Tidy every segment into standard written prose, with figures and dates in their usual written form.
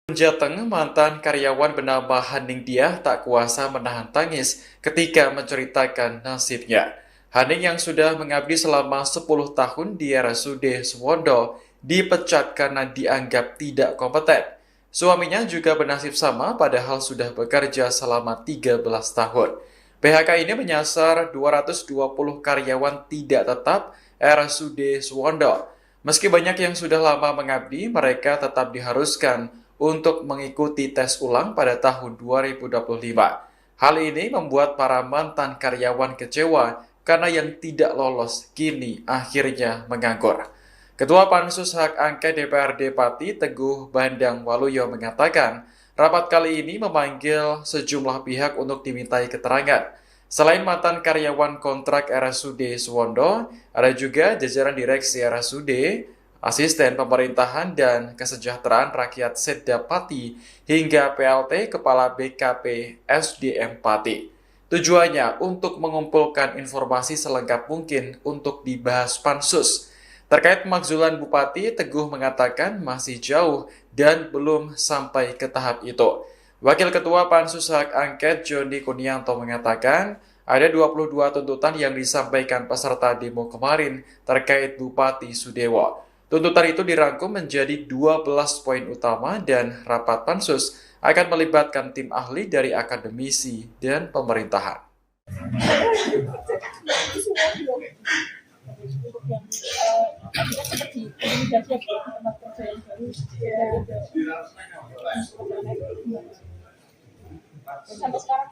Jateng, mantan karyawan bernama Haning Diah tak kuasa menahan tangis ketika menceritakan nasibnya. Haning yang sudah mengabdi selama 10 tahun di RSUD Suwondo dipecat karena dianggap tidak kompeten. Suaminya juga bernasib sama padahal sudah bekerja selama 13 tahun. PHK ini menyasar 220 karyawan tidak tetap RSUD Suwondo. Meski banyak yang sudah lama mengabdi, mereka tetap diharuskan untuk mengikuti tes ulang pada tahun 2025. Hal ini membuat para mantan karyawan kecewa karena yang tidak lolos kini akhirnya menganggur. Ketua Pansus Hak Angket DPRD Pati Teguh Bandang Waluyo mengatakan, rapat kali ini memanggil sejumlah pihak untuk dimintai keterangan. Selain mantan karyawan kontrak RSUD Suwondo, ada juga jajaran direksi RSUD, asisten pemerintahan dan kesejahteraan rakyat Setda Pati, hingga PLT Kepala BKP SDM Pati. Tujuannya untuk mengumpulkan informasi selengkap mungkin untuk dibahas pansus. Terkait pemakzulan Bupati, Teguh mengatakan masih jauh dan belum sampai ke tahap itu. Wakil Ketua Pansus Hak Angket Joni Kunianto mengatakan, ada 22 tuntutan yang disampaikan peserta demo kemarin terkait Bupati Sudewo. Tuntutan itu dirangkum menjadi 12 poin utama dan rapat pansus akan melibatkan tim ahli dari akademisi dan pemerintahan. Sampai sekarang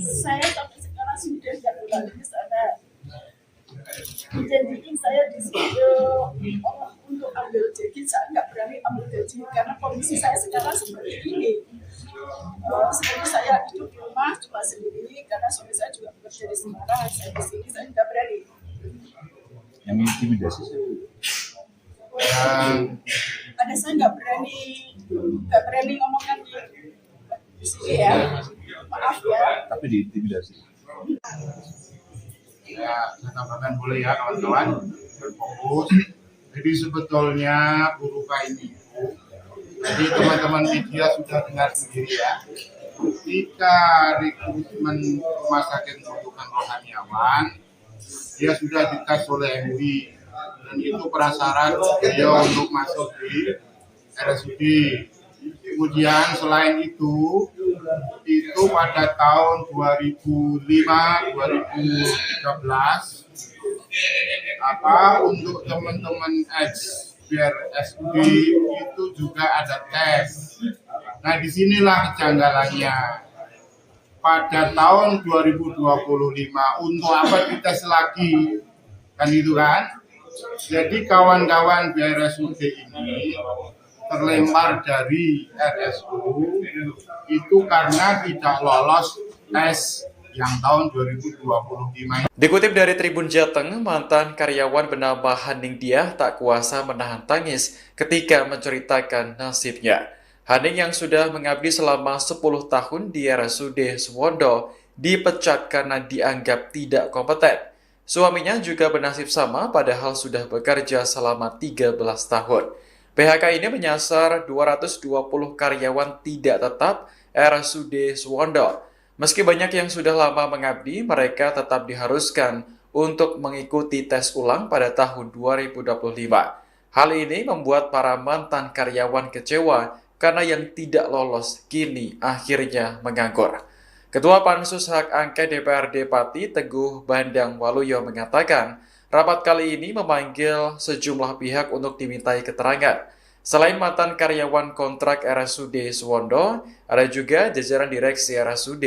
saya sampai sekarang sudah tidak kembali ke sana. Janjiin saya di situ Allah untuk ambil janji, saya nggak berani ambil janji karena kondisi saya sekarang seperti ini. Seperti saya hidup di rumah cuma sendiri karena suami saya juga bekerja di Semarang. Saya di sini saya nggak berani. Yang intimidasi Ada saya nggak berani ngomongkan di sini ya. Maaf ya. tapi diintimidasi. Ya, saya tambahkan boleh ya kawan-kawan, berfokus. Jadi sebetulnya Buruka ini, jadi teman-teman media sudah dengar sendiri ya, ketika rekrutmen rumah sakit rujukan rohaniawan, dia sudah dites oleh MUI, dan itu prasyarat beliau untuk masuk di RSUD. Kemudian selain itu pada tahun 2005-2013 untuk teman-teman RSUD itu juga ada tes. Nah, disinilah kejanggalannya. Pada tahun 2025 untuk apa dites lagi? Kan itu kan? Jadi kawan-kawan di RSUD ini terlempar dari RSU itu karena tidak lolos tes yang tahun 2025. Dikutip dari Tribun Jateng, mantan karyawan bernama Haning Diah tak kuasa menahan tangis ketika menceritakan nasibnya. Haning yang sudah mengabdi selama 10 tahun di RSUD Suwondo dipecat karena dianggap tidak kompeten. Suaminya juga bernasib sama padahal sudah bekerja selama 13 tahun. PHK ini menyasar 220 karyawan tidak tetap RSUD Suwondo. Meski banyak yang sudah lama mengabdi, mereka tetap diharuskan untuk mengikuti tes ulang pada tahun 2025. Hal ini membuat para mantan karyawan kecewa karena yang tidak lolos kini akhirnya menganggur. Ketua Pansus Hak Angket DPRD Pati Teguh Bandang Waluyo mengatakan, rapat kali ini memanggil sejumlah pihak untuk dimintai keterangan. Selain mantan karyawan kontrak RSUD Suwondo, ada juga jajaran direksi RSUD,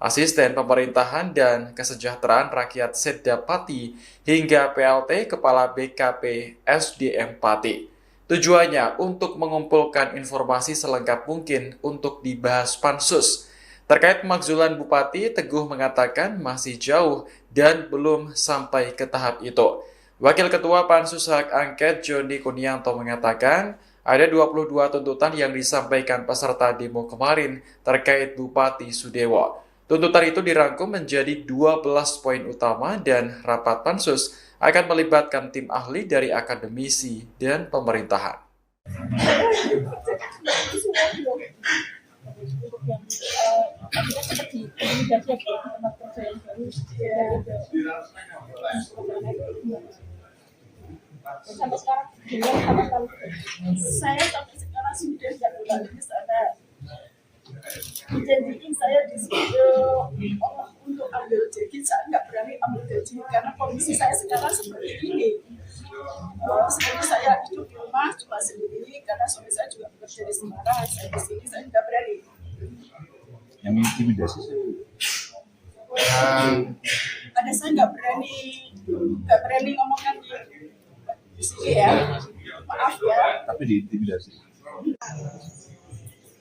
asisten pemerintahan dan kesejahteraan rakyat Setda Pati, hingga PLT Kepala BKP SDM Pati. Tujuannya untuk mengumpulkan informasi selengkap mungkin untuk dibahas pansus. Terkait pemakzulan Bupati, Teguh mengatakan masih jauh dan belum sampai ke tahap itu. Wakil Ketua Pansus Hak Angket Joni Kunianto mengatakan, ada 22 tuntutan yang disampaikan peserta demo kemarin terkait Bupati Sudewo. Tuntutan itu dirangkum menjadi 12 poin utama dan rapat pansus akan melibatkan tim ahli dari akademisi dan pemerintahan. itu semua belum. Untuk yang akhirnya cepat diintimidasi ya di tempat kerja yang baru sampai sekarang belum sama sekali. Saya sampai sekarang sudah tidak kembali ke sana. Janjiin saya di situ untuk ambil gaji, saya nggak berani ambil gaji karena kondisi saya sekarang seperti ini. Seperti saya hidup di rumah cuma sendiri karena suami saya juga bekerja di Semarang, saya di sini saya nggak berani. Yang intimidasi sih. Ada saya nggak berani ngomongkan di sini ya, maaf ya. Tapi diintimidasi.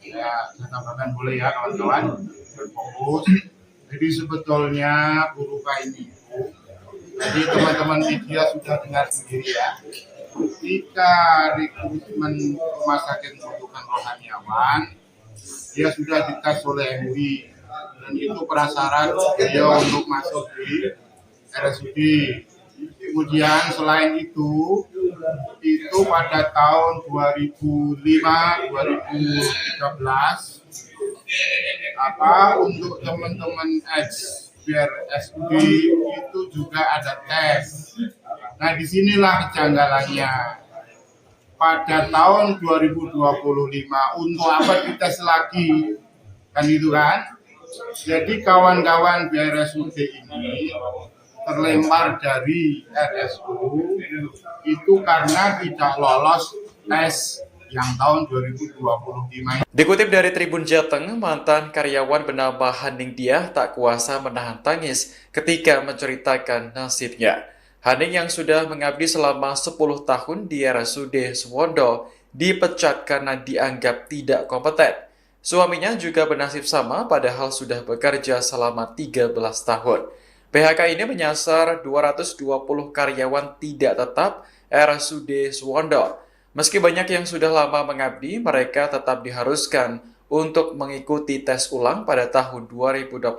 Ya, saya tambahkan boleh ya kawan-kawan, berfokus. Jadi sebetulnya Buruka ini, jadi teman-teman media sudah dengar sendiri ya, ketika rekrutmen rumah sakit membutuhkan rohaniawan, dia sudah dites oleh MUI dan itu prasyarat beliau untuk masuk di RSUD. Kemudian selain itu pada tahun 2005-2013 untuk teman-teman biar SUD itu juga ada tes. Nah disinilah kejanggalannya. Pada tahun 2025 untuk apa dites lagi, kan itu kan? Jadi kawan-kawan BRSUD ini terlempar dari RSU itu karena tidak lolos tes yang tahun 2025. Dikutip dari Tribun Jateng, mantan karyawan bernama Haning Diah tak kuasa menahan tangis ketika menceritakan nasibnya. Haning yang sudah mengabdi selama 10 tahun di RSUD Suwondo dipecat karena dianggap tidak kompeten. Suaminya juga bernasib sama padahal sudah bekerja selama 13 tahun. PHK ini menyasar 220 karyawan tidak tetap RSUD Suwondo. Meski banyak yang sudah lama mengabdi, mereka tetap diharuskan untuk mengikuti tes ulang pada tahun 2025.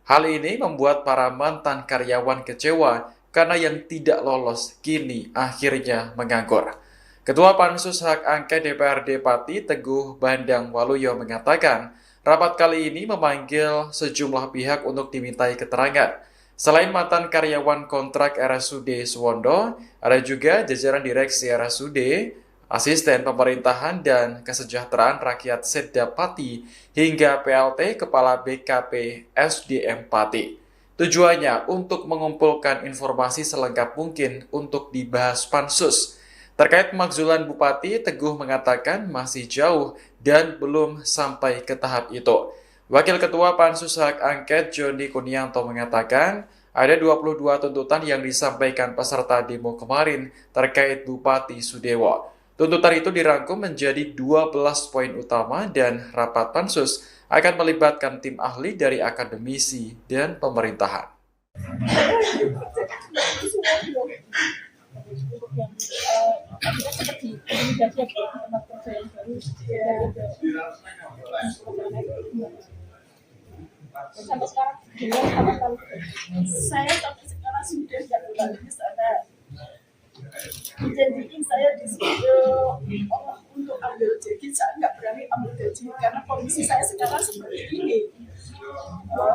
Hal ini membuat para mantan karyawan kecewa karena yang tidak lolos kini akhirnya menganggur. Ketua Pansus Hak Angket DPRD Pati Teguh Bandang Waluyo mengatakan, rapat kali ini memanggil sejumlah pihak untuk dimintai keterangan. Selain mantan karyawan kontrak RSUD Suwondo, ada juga jajaran direksi RSUD, asisten pemerintahan dan kesejahteraan rakyat Setda Pati, hingga PLT Kepala BKP SDM Pati. Tujuannya untuk mengumpulkan informasi selengkap mungkin untuk dibahas Pansus. Terkait pemakzulan Bupati, Teguh mengatakan masih jauh dan belum sampai ke tahap itu. Wakil Ketua Pansus Hak Angket Joni Kunianto mengatakan, ada 22 tuntutan yang disampaikan peserta demo kemarin terkait Bupati Sudewo. Tuntutan itu dirangkum menjadi 12 poin utama dan rapat Pansus akan melibatkan tim ahli dari akademisi dan pemerintahan. Untuk yang akhirnya cepat diintimidasi ya di tempat kerja yang baru sampai sekarang belum sama sekali. Saya sampai sekarang sudah tidak kembali ke sana. Janjiin saya di situ untuk ambil gaji, saya nggak berani ambil gaji karena kondisi saya sekarang seperti ini.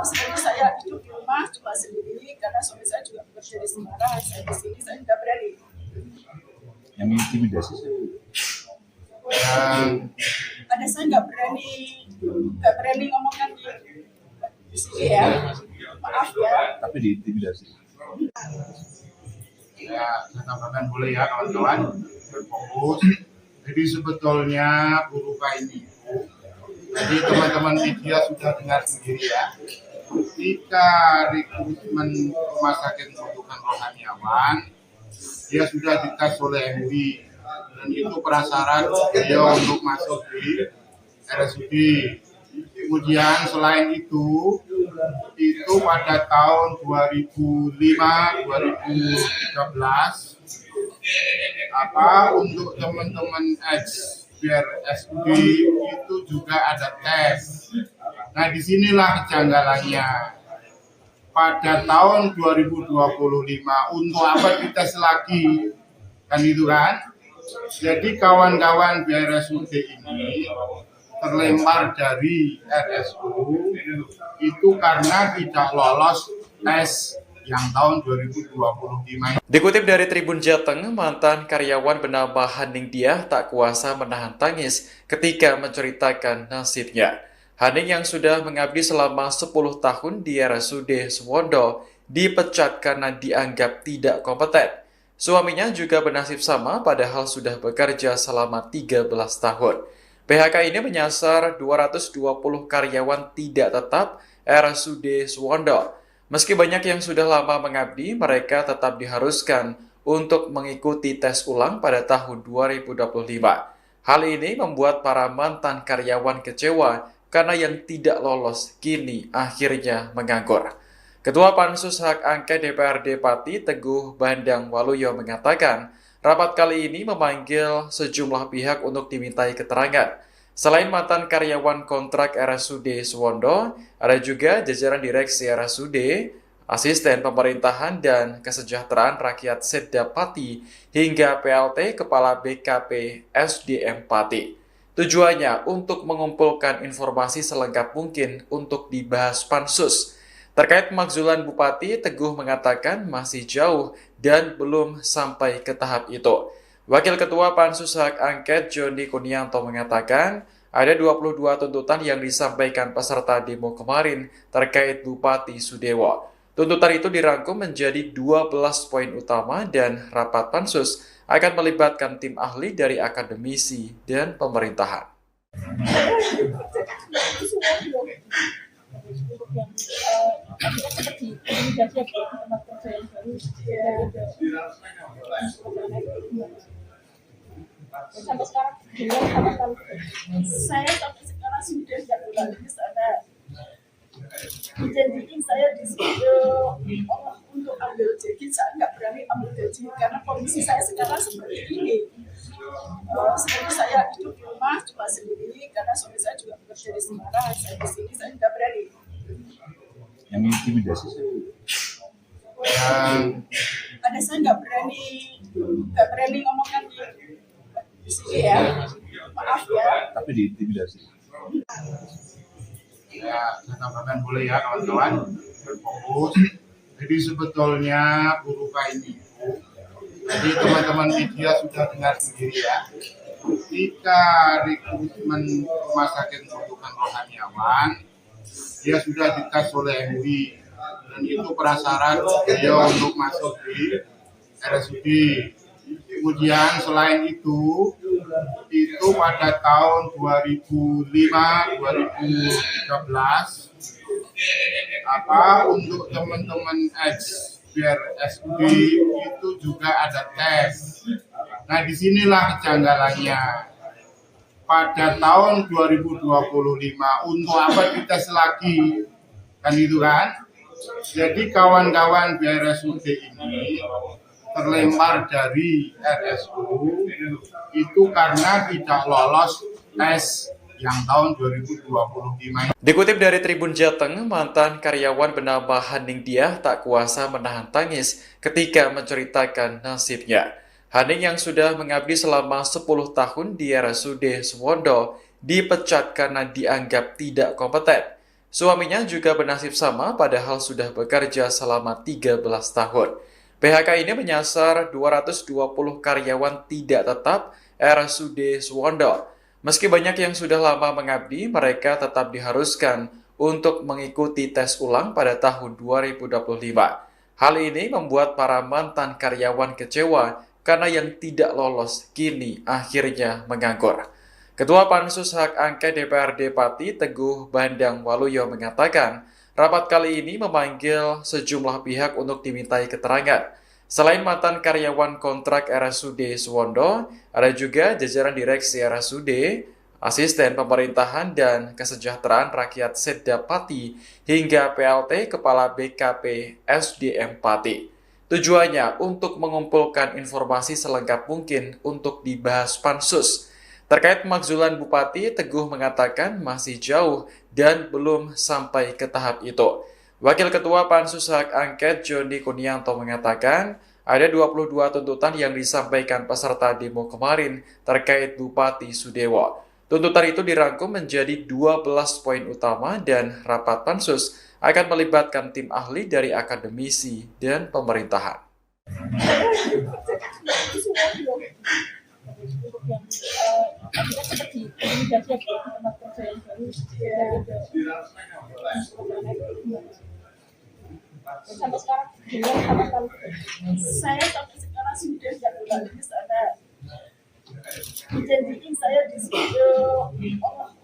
Seperti saya hidup di rumah cuma sendiri karena suami saya juga bekerja di Semarang, saya di sini saya nggak berani. Yang intimidasi sih. Ada saya nggak berani ngomongkan di sini ya, maaf ya. Tapi diintimidasi. Ya, saya tambahkan boleh ya kawan-kawan, berfokus. Jadi sebetulnya Buruka ini, jadi teman-teman media sudah dengar sendiri ya, ketika rekrutmen rumah sakit membutuhkan rohaniawan, dia sudah dites oleh MUI dan itu prasyarat beliau untuk masuk di RSUD. Kemudian selain itu pada tahun 2005-2013 untuk teman-teman biar SUD itu juga ada tes. Nah disinilah kejanggalannya. Pada tahun 2025 untuk apa dites lagi, kan itu kan? Jadi kawan-kawan di RSUD ini terlempar dari RSU itu karena tidak lolos tes yang tahun 2025. Dikutip dari Tribun Jateng, mantan karyawan bernama Haning Diah tak kuasa menahan tangis ketika menceritakan nasibnya. Haning yang sudah mengabdi selama 10 tahun di RSUD Suwondo dipecat karena dianggap tidak kompeten. Suaminya juga bernasib sama padahal sudah bekerja selama 13 tahun. PHK ini menyasar 220 karyawan tidak tetap RSUD Suwondo. Meski banyak yang sudah lama mengabdi, mereka tetap diharuskan untuk mengikuti tes ulang pada tahun 2025. Hal ini membuat para mantan karyawan kecewa karena yang tidak lolos kini akhirnya menganggur. Ketua Pansus Hak Angket DPRD Pati Teguh Bandang Waluyo mengatakan, rapat kali ini memanggil sejumlah pihak untuk dimintai keterangan. Selain mantan karyawan kontrak RSUD Suwondo, ada juga jajaran direksi RSUD, asisten pemerintahan dan kesejahteraan rakyat Setda Pati, hingga PLT Kepala BKP SDM Pati. Tujuannya untuk mengumpulkan informasi selengkap mungkin untuk dibahas Pansus. Terkait pemakzulan Bupati, Teguh mengatakan masih jauh dan belum sampai ke tahap itu. Wakil Ketua Pansus Hak Angket Joni Kunianto mengatakan ada 22 tuntutan yang disampaikan peserta demo kemarin terkait Bupati Sudewo. Tuntutan itu dirangkum menjadi 12 poin utama dan rapat Pansus akan melibatkan tim ahli dari akademisi dan pemerintahan. Untuk yang akhirnya seperti komunikasi di tempat kerja yang baru sampai sekarang dengan sama sekali Saya sampai sekarang sudah tidak kembali ke sana. Dijanjiin saya di situ Allah untuk ambil gaji, saya nggak berani ambil gaji karena kondisi saya sekarang seperti ini. Seperti saya hidup di rumah cuma sendiri karena suami saya juga bekerja di Semarang. Saya di sini saya nggak berani. Yang intimidasi saya. Ada saya nggak berani ngomongkan di sini ya. Maaf ya. Tapi diintimidasi. Ya, saya tambahkan boleh ya kawan-kawan, berfokus. Jadi sebetulnya guru ini, jadi teman-teman media sudah dengar sendiri ya, ketika rekrutmen rumah sakit membutuhkan rohaniawan, dia sudah dites oleh MUI dan itu prasyarat beliau untuk masuk di RSUD. Kemudian selain itu pada tahun 2005-2013 untuk teman-teman RSUD itu juga ada tes. Nah, disinilah kejanggalannya. Pada tahun 2025 untuk apa dites lagi? Kan itu kan? Jadi kawan-kawan di RSUD ini terlempar dari RSU itu karena tidak lolos tes yang tahun 2025. Dikutip dari Tribun Jateng, mantan karyawan bernama Haning Diah tak kuasa menahan tangis ketika menceritakan nasibnya. Haning yang sudah mengabdi selama 10 tahun di RSUD Suwondo dipecat karena dianggap tidak kompeten. Suaminya juga bernasib sama padahal sudah bekerja selama 13 tahun. PHK ini menyasar 220 karyawan tidak tetap RSUD Suwondo. Meski banyak yang sudah lama mengabdi, mereka tetap diharuskan untuk mengikuti tes ulang pada tahun 2025. Hal ini membuat para mantan karyawan kecewa karena yang tidak lolos kini akhirnya menganggur. Ketua Pansus Hak Angket DPRD Pati Teguh Bandang Waluyo mengatakan, rapat kali ini memanggil sejumlah pihak untuk dimintai keterangan. Selain mantan karyawan kontrak RSUD Suwondo, ada juga jajaran direksi RSUD, asisten pemerintahan dan kesejahteraan rakyat Setda Pati, hingga PLT Kepala BKP SDM Pati. Tujuannya untuk mengumpulkan informasi selengkap mungkin untuk dibahas Pansus. Terkait pemakzulan Bupati, Teguh mengatakan masih jauh dan belum sampai ke tahap itu. Wakil Ketua Pansus Hak Angket Joni Kunianto mengatakan Ada 22 tuntutan yang disampaikan peserta demo kemarin terkait Bupati Sudewo. Tuntutan itu dirangkum menjadi 12 poin utama dan rapat pansus akan melibatkan tim ahli dari akademisi dan pemerintahan. Untuk yang kita cepat diintimidasi ya di tempat kerja yang baru sampai sekarang belum sama sekali. Saya sampai sekarang sudah tidak kembali ke sana. Dijanjiin saya di situ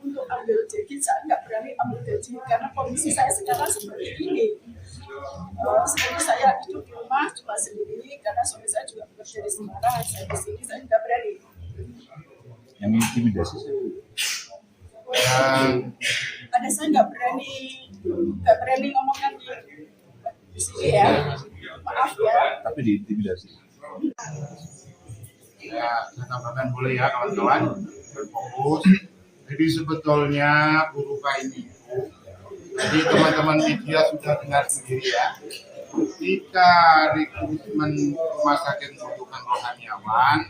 untuk ambil gaji, saya nggak berani ambil gaji karena kondisi saya sekarang seperti ini. Seperti saya hidup di rumah cuma sendiri karena suami saya juga bekerja di Semarang. Saya di sini saya nggak berani. Yang intimidasi saya. Ada saya nggak berani ngomongkan di sini ya. Maaf ya. Tapi diintimidasi. Ya, saya tambahkan boleh ya kawan-kawan, berfokus. Jadi sebetulnya Buruka ini, jadi teman-teman media sudah dengar sendiri ya, ketika rekrutmen rumah sakit rujukan rohaniawan,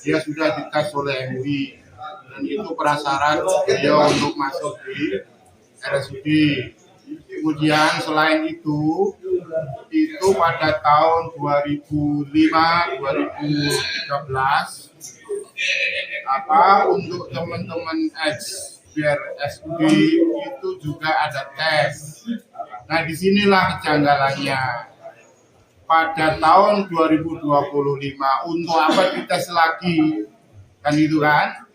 dia sudah dites oleh MUI, dan itu prasyarat beliau untuk masuk di RSUD. Kemudian selain itu pada tahun 2005-2013 untuk teman-teman RSUD itu juga ada tes. Nah, disinilah kejanggalannya. Pada tahun 2025 untuk apa dites lagi? Kan itu kan?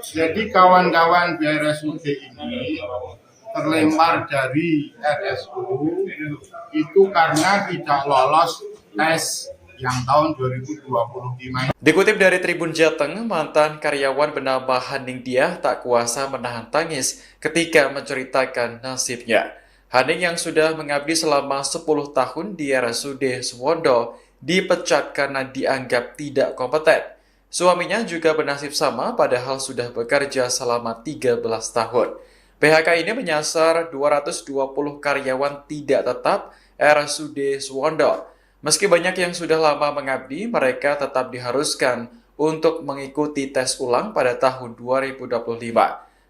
Jadi kawan-kawan RSUD ini terlempar dari RSU itu karena tidak lolos tes yang tahun 2025. Dikutip dari Tribun Jateng, mantan karyawan bernama Haning Diah tak kuasa menahan tangis ketika menceritakan nasibnya. Haning yang sudah mengabdi selama 10 tahun di RSUD Suwondo dipecat karena dianggap tidak kompeten. Suaminya juga bernasib sama padahal sudah bekerja selama 13 tahun. PHK ini menyasar 220 karyawan tidak tetap RSUD Suwondo. Meski banyak yang sudah lama mengabdi, mereka tetap diharuskan untuk mengikuti tes ulang pada tahun 2025.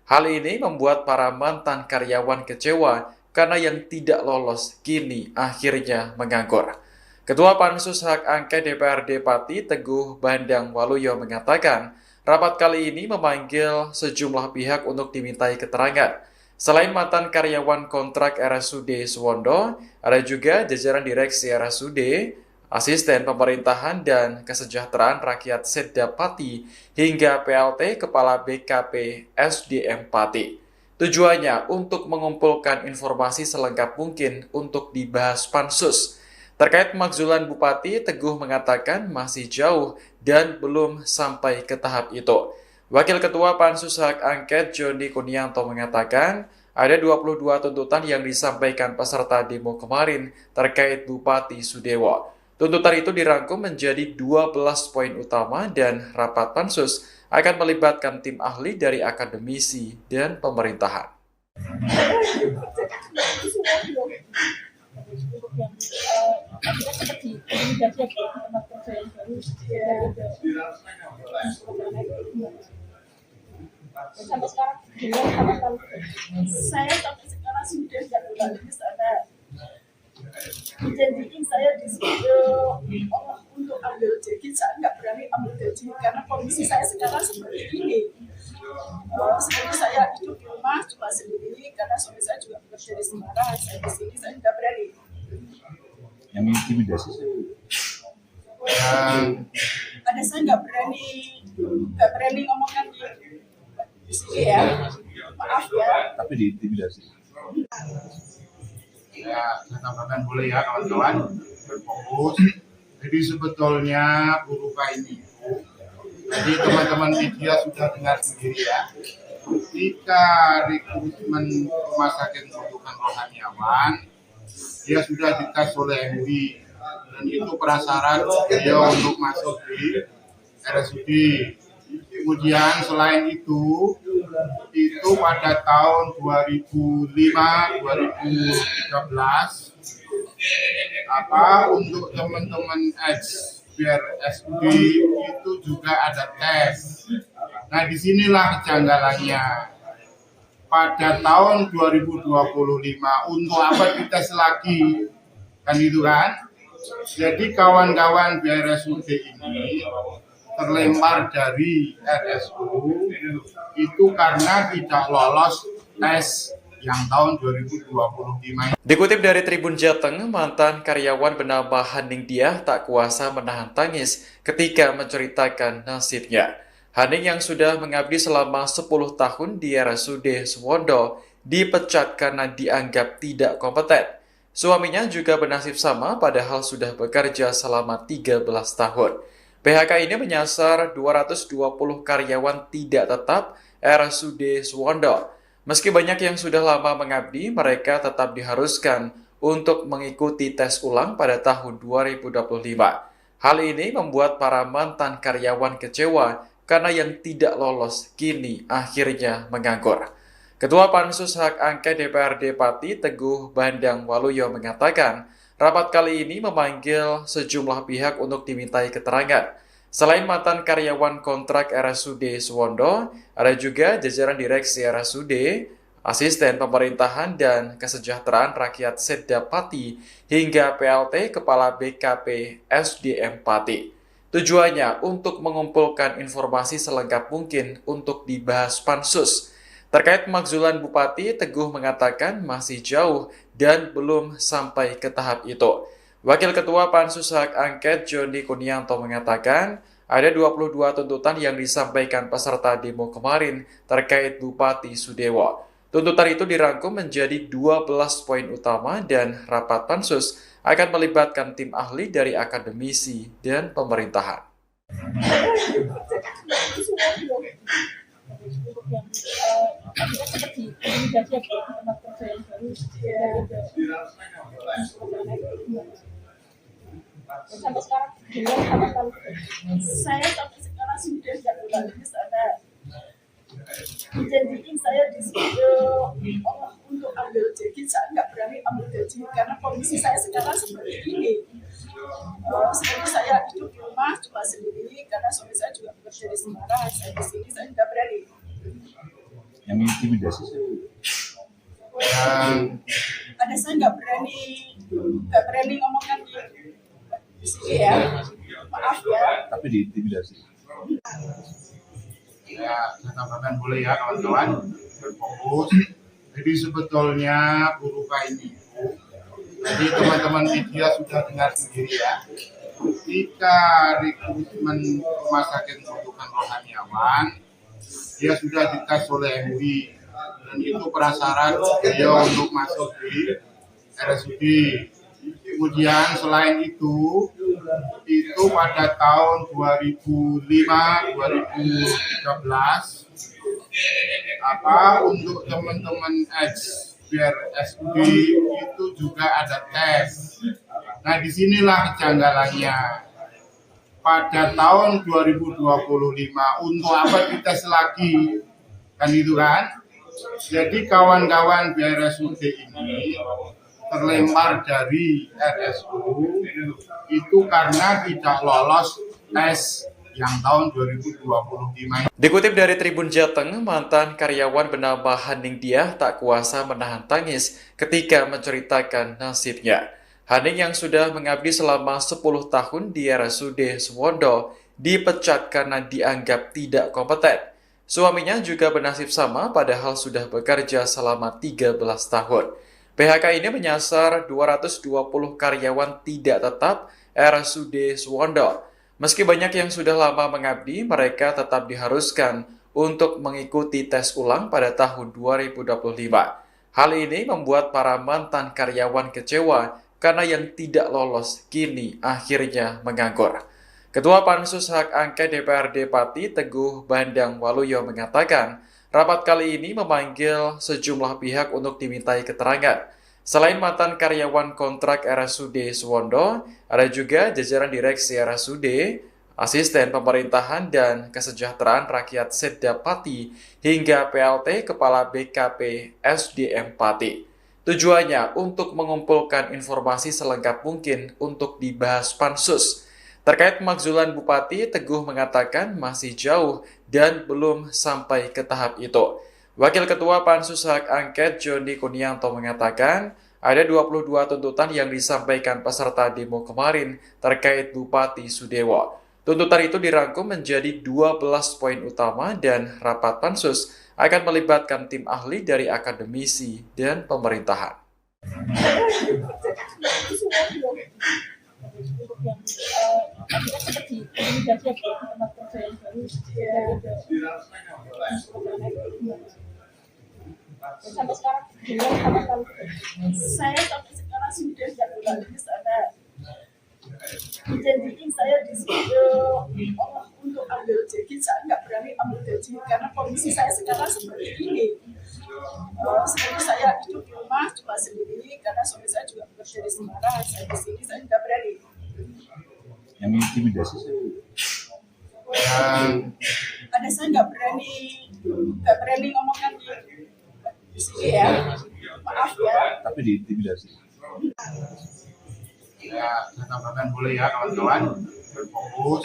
Hal ini membuat para mantan karyawan kecewa karena yang tidak lolos kini akhirnya menganggur. Ketua Pansus Hak Angket DPRD Pati Teguh Bandang Waluyo mengatakan, rapat kali ini memanggil sejumlah pihak untuk dimintai keterangan. Selain mantan karyawan kontrak RSUD Suwondo, ada juga jajaran direksi RSUD, asisten pemerintahan dan kesejahteraan rakyat Setda Pati, hingga PLT Kepala BKP SDM Pati. Tujuannya untuk mengumpulkan informasi selengkap mungkin untuk dibahas pansus. Terkait pemakzulan Bupati, Teguh mengatakan masih jauh dan belum sampai ke tahap itu. Wakil Ketua Pansus Hak Angket Joni Kunianto mengatakan, ada 22 tuntutan yang disampaikan peserta demo kemarin terkait Bupati Sudewo. Tuntutan itu dirangkum menjadi 12 poin utama dan rapat pansus akan melibatkan tim ahli dari akademisi dan pemerintahan. Untuk yang kita cepat diintimidasi ya di tempat kerja yang baru sampai sekarang belum sama sekali. Saya sampai sekarang sudah tidak kembali ke sana. Dijanjiin saya di situ untuk ambil gaji, saya nggak berani ambil gaji karena kondisi saya sekarang seperti ini. Seperti saya hidup di rumah cuma sendiri karena suami saya juga bekerja di Semarang. Saya di sini saya nggak berani. Yang intimidasi saya. Ada saya nggak berani ngomongkan di sini ya. Maaf ya. Tapi diintimidasi. Ya, saya tambahkan boleh ya kawan-kawan, berfokus. Jadi sebetulnya Buruka ini, jadi teman-teman media sudah dengar sendiri ya, ketika rekrutmen rumah sakit rujukan rohaniawan, dia sudah dites oleh MUI, dan itu prasyarat beliau untuk masuk di RSUD. Kemudian selain itu pada tahun 2005-2013 Untuk teman-teman biar SUD itu juga ada tes. Nah, disinilah kejanggalannya. Pada tahun 2025 untuk apa dites lagi? Kan itu kan? Jadi kawan-kawan BRSUD ini terlempar dari RSU itu karena tidak lolos tes yang tahun 2025. Dikutip dari Tribun Jateng, mantan karyawan bernama Haning Diah tak kuasa menahan tangis ketika menceritakan nasibnya. Haning yang sudah mengabdi selama 10 tahun di RSUD Suwondo dipecat karena dianggap tidak kompeten. Suaminya juga bernasib sama padahal sudah bekerja selama 13 tahun. PHK ini menyasar 220 karyawan tidak tetap RSUD Suwondo. Meski banyak yang sudah lama mengabdi, mereka tetap diharuskan untuk mengikuti tes ulang pada tahun 2025. Hal ini membuat para mantan karyawan kecewa karena yang tidak lolos kini akhirnya menganggur. Ketua Pansus Hak Angket DPRD Pati Teguh Bandang Waluyo mengatakan, rapat kali ini memanggil sejumlah pihak untuk dimintai keterangan. Selain mantan karyawan kontrak RSUD Suwondo, ada juga jajaran direksi RSUD, asisten pemerintahan dan kesejahteraan rakyat Setda Pati, hingga PLT Kepala BKP SDM Pati. Tujuannya untuk mengumpulkan informasi selengkap mungkin untuk dibahas Pansus. Terkait pemakzulan Bupati, Teguh mengatakan masih jauh dan belum sampai ke tahap itu. Wakil Ketua Pansus Hak Angket Joni Kunianto mengatakan ada 22 tuntutan yang disampaikan peserta demo kemarin terkait Bupati Sudewo. Tuntutan itu dirangkum menjadi 12 poin utama dan rapat Pansus akan melibatkan tim ahli dari akademisi dan pemerintahan. Untuk yang kita seperti komunikasi di tempat kerja yang baru sampai sekarang dengan sama sekali Saya sampai sekarang sudah tidak kembali ke sana. Dijanjiin saya di situ Allah untuk ambil gaji, saya nggak berani ambil gaji karena kondisi saya sekarang seperti ini. Seperti saya hidup di rumah cuma sendiri karena suami saya juga bekerja di Semarang. Saya di sini saya nggak berani. Yang intimidasi saya. Ada saya nggak berani ngomongkan di sini ya. Maaf ya. Tapi diintimidasi. Ya, saya tambahkan boleh ya kawan-kawan, berfokus. Jadi sebetulnya guru ini, jadi teman-teman media sudah dengar sendiri ya, ketika rekrutmen rumah sakit rujukan rohaniawan, dia sudah dites oleh MUI, dan itu prasyarat beliau untuk masuk di RSUD. Kemudian selain itu pada tahun 2005-2013 untuk teman-teman biar SUD itu juga ada tes. Nah, disinilah kejanggalannya. Pada tahun 2025 untuk apa dites lagi? Kan itu kan? Jadi kawan-kawan BRSUD ini terlempar dari RSU itu karena tidak lolos tes yang tahun 2025. Dikutip dari Tribun Jateng, mantan karyawan bernama Haning Diah tak kuasa menahan tangis ketika menceritakan nasibnya. Haning yang sudah mengabdi selama 10 tahun di RSUD Suwondo dipecat karena dianggap tidak kompeten. Suaminya juga bernasib sama padahal sudah bekerja selama 13 tahun. PHK ini menyasar 220 karyawan tidak tetap RSUD Suwondo. Meski banyak yang sudah lama mengabdi, mereka tetap diharuskan untuk mengikuti tes ulang pada tahun 2025. Hal ini membuat para mantan karyawan kecewa karena yang tidak lolos kini akhirnya menganggur. Ketua Pansus Hak Angket DPRD Pati Teguh Bandang Waluyo mengatakan, rapat kali ini memanggil sejumlah pihak untuk dimintai keterangan. Selain mantan karyawan kontrak RSUD Suwondo, ada juga jajaran direksi RSUD, asisten pemerintahan dan kesejahteraan rakyat Setda Pati, hingga PLT Kepala BKP SDM Pati. Tujuannya untuk mengumpulkan informasi selengkap mungkin untuk dibahas pansus. Terkait pemakzulan Bupati, Teguh mengatakan masih jauh dan belum sampai ke tahap itu. Wakil Ketua Pansus Hak Angket Joni Kunianto mengatakan ada 22 tuntutan yang disampaikan peserta demo kemarin terkait Bupati Sudewo. Tuntutan itu dirangkum menjadi 12 poin utama dan rapat pansus akan melibatkan tim ahli dari akademisi dan pemerintahan. Untuk yang akhirnya cepat diintimidasi ya di tempat kerja yang baru sampai sekarang belum sama sekali. Saya sampai sekarang sudah tidak kembali ke sana. Janjiin saya di situ untuk ambil gaji, saya nggak berani ambil gaji karena kondisi saya sekarang seperti ini. Seperti saya hidup di rumah cuma sendiri karena suami saya juga bekerja di Semarang, saya di sini saya nggak berani. Yang intimidasi saya. Ada saya nggak berani ngomongkan di sini ya. Maaf ya. Tapi diintimidasi. Ya, saya tambahkan boleh ya kawan-kawan, berfokus.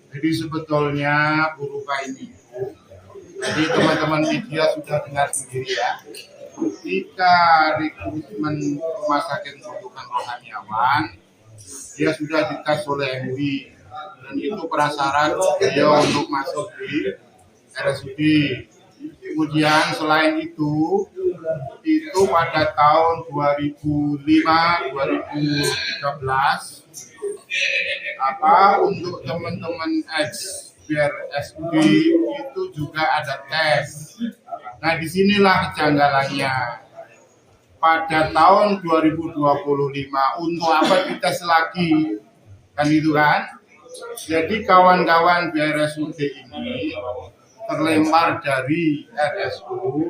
Jadi sebetulnya Buruka ini, jadi teman-teman media sudah dengar sendiri ya, ketika rekrutmen Rumah Sakit Rujukan Rohaniawan, dia sudah dites oleh MUI, dan itu prasyarat dia untuk masuk di RSUD. Kemudian selain itu pada tahun 2005-2013 untuk teman-teman RSUD itu juga ada tes. Nah, disinilah kejanggalannya. Pada tahun 2025 untuk apa dites lagi? Kan itu kan? Jadi kawan-kawan RSUD ini terlempar dari RSU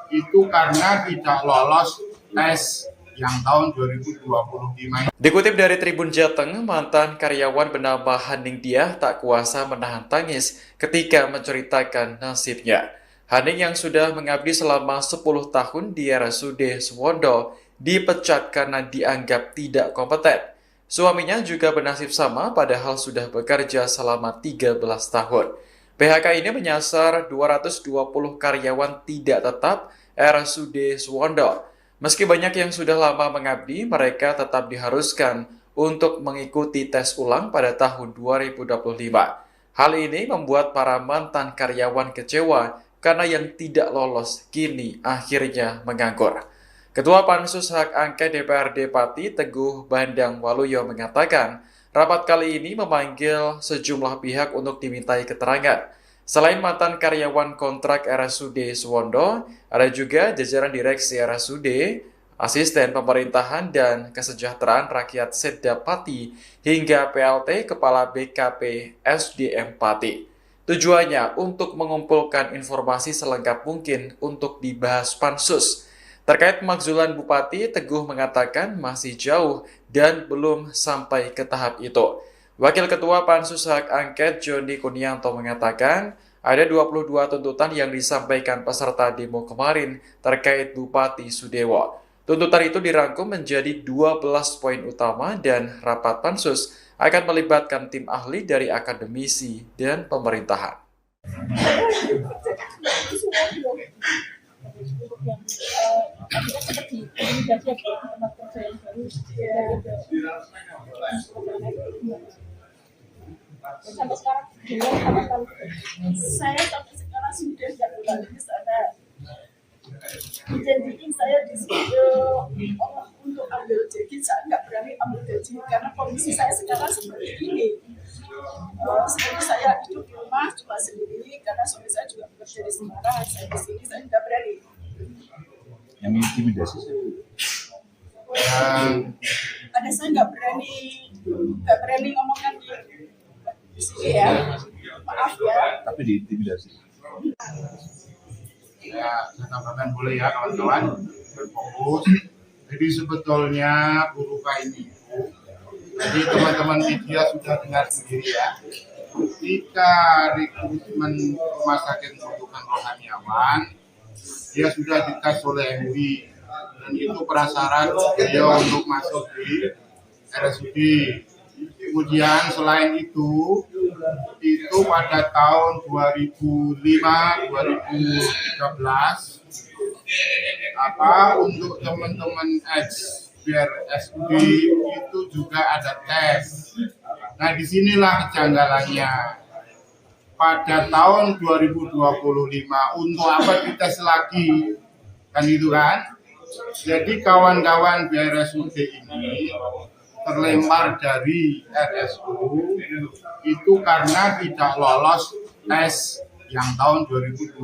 itu karena tidak lolos tes yang tahun 2025. Dikutip dari Tribun Jateng, mantan karyawan bernama Haning Diah tak kuasa menahan tangis ketika menceritakan nasibnya. Haning yang sudah mengabdi selama 10 tahun di RSUD Suwondo dipecat karena dianggap tidak kompeten. Suaminya juga bernasib sama padahal sudah bekerja selama 13 tahun. PHK ini menyasar 220 karyawan tidak tetap RSUD Suwondo. Meski banyak yang sudah lama mengabdi, mereka tetap diharuskan untuk mengikuti tes ulang pada tahun 2025. Hal ini membuat para mantan karyawan kecewa karena yang tidak lolos kini akhirnya menganggur. Ketua Pansus Hak Angket DPRD Pati Teguh Bandang Waluyo mengatakan, rapat kali ini memanggil sejumlah pihak untuk dimintai keterangan. Selain mantan karyawan kontrak RSUD Suwondo, ada juga jajaran direksi RSUD, asisten pemerintahan dan kesejahteraan rakyat Setda Pati, hingga PLT Kepala BKP SDM Pati. Tujuannya untuk mengumpulkan informasi selengkap mungkin untuk dibahas pansus. Terkait pemakzulan Bupati, Teguh mengatakan masih jauh dan belum sampai ke tahap itu. Wakil Ketua Pansus Hak Angket Joni Kunianto mengatakan ada 22 tuntutan yang disampaikan peserta demo kemarin terkait Bupati Sudewo. Tuntutan itu dirangkum menjadi 12 poin utama dan rapat pansus akan melibatkan tim ahli dari akademisi dan pemerintahan. Untuk yang akhirnya cepat diintimidasi ya di tempat kerja yang baru sampai sekarang belum sama sekali. Saya sampai sekarang sudah tidak kembali ke sana. Janjiin saya di situ untuk ambil gaji, saya nggak berani ambil gaji karena kondisi saya sekarang seperti ini. Seperti saya hidup di rumah cuma sendiri karena suami saya juga bekerja di Semarang, saya di sini saya nggak berani. Yang intimidasi saya. Ada saya nggak berani ngomongkan di sini ya. Maaf ya. Tapi diintimidasi. Ya, saya tambahkan boleh ya kawan-kawan, berfokus. Jadi sebetulnya Buruka ini, jadi teman-teman media sudah dengar sendiri ya, ketika rekrutmen Rumah Sakit Rujukan Rohaniawan, dia sudah dites oleh MUI, dan itu prasyarat beliau untuk masuk di RSUD. Kemudian selain itu pada tahun 2005-2013 untuk teman-teman biar SUD itu juga ada tes. Nah, disinilah kejanggalannya. Pada tahun 2025 untuk apa dites lagi? Kan itu kan? Jadi kawan-kawan BRSUD ini terlempar dari RSU itu karena tidak lolos tes yang tahun 2025.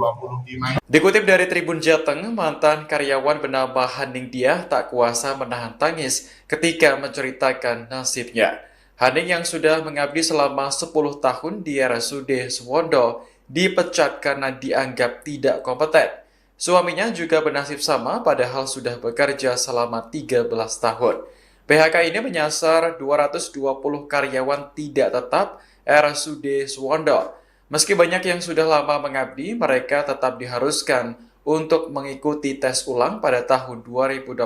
Dikutip dari Tribun Jateng, mantan karyawan bernama Haning Diah tak kuasa menahan tangis ketika menceritakan nasibnya. Haning yang sudah mengabdi selama 10 tahun di RSUD Suwondo dipecat karena dianggap tidak kompeten. Suaminya juga bernasib sama padahal sudah bekerja selama 13 tahun. PHK ini menyasar 220 karyawan tidak tetap RSUD Suwondo. Meski banyak yang sudah lama mengabdi, mereka tetap diharuskan untuk mengikuti tes ulang pada tahun 2025.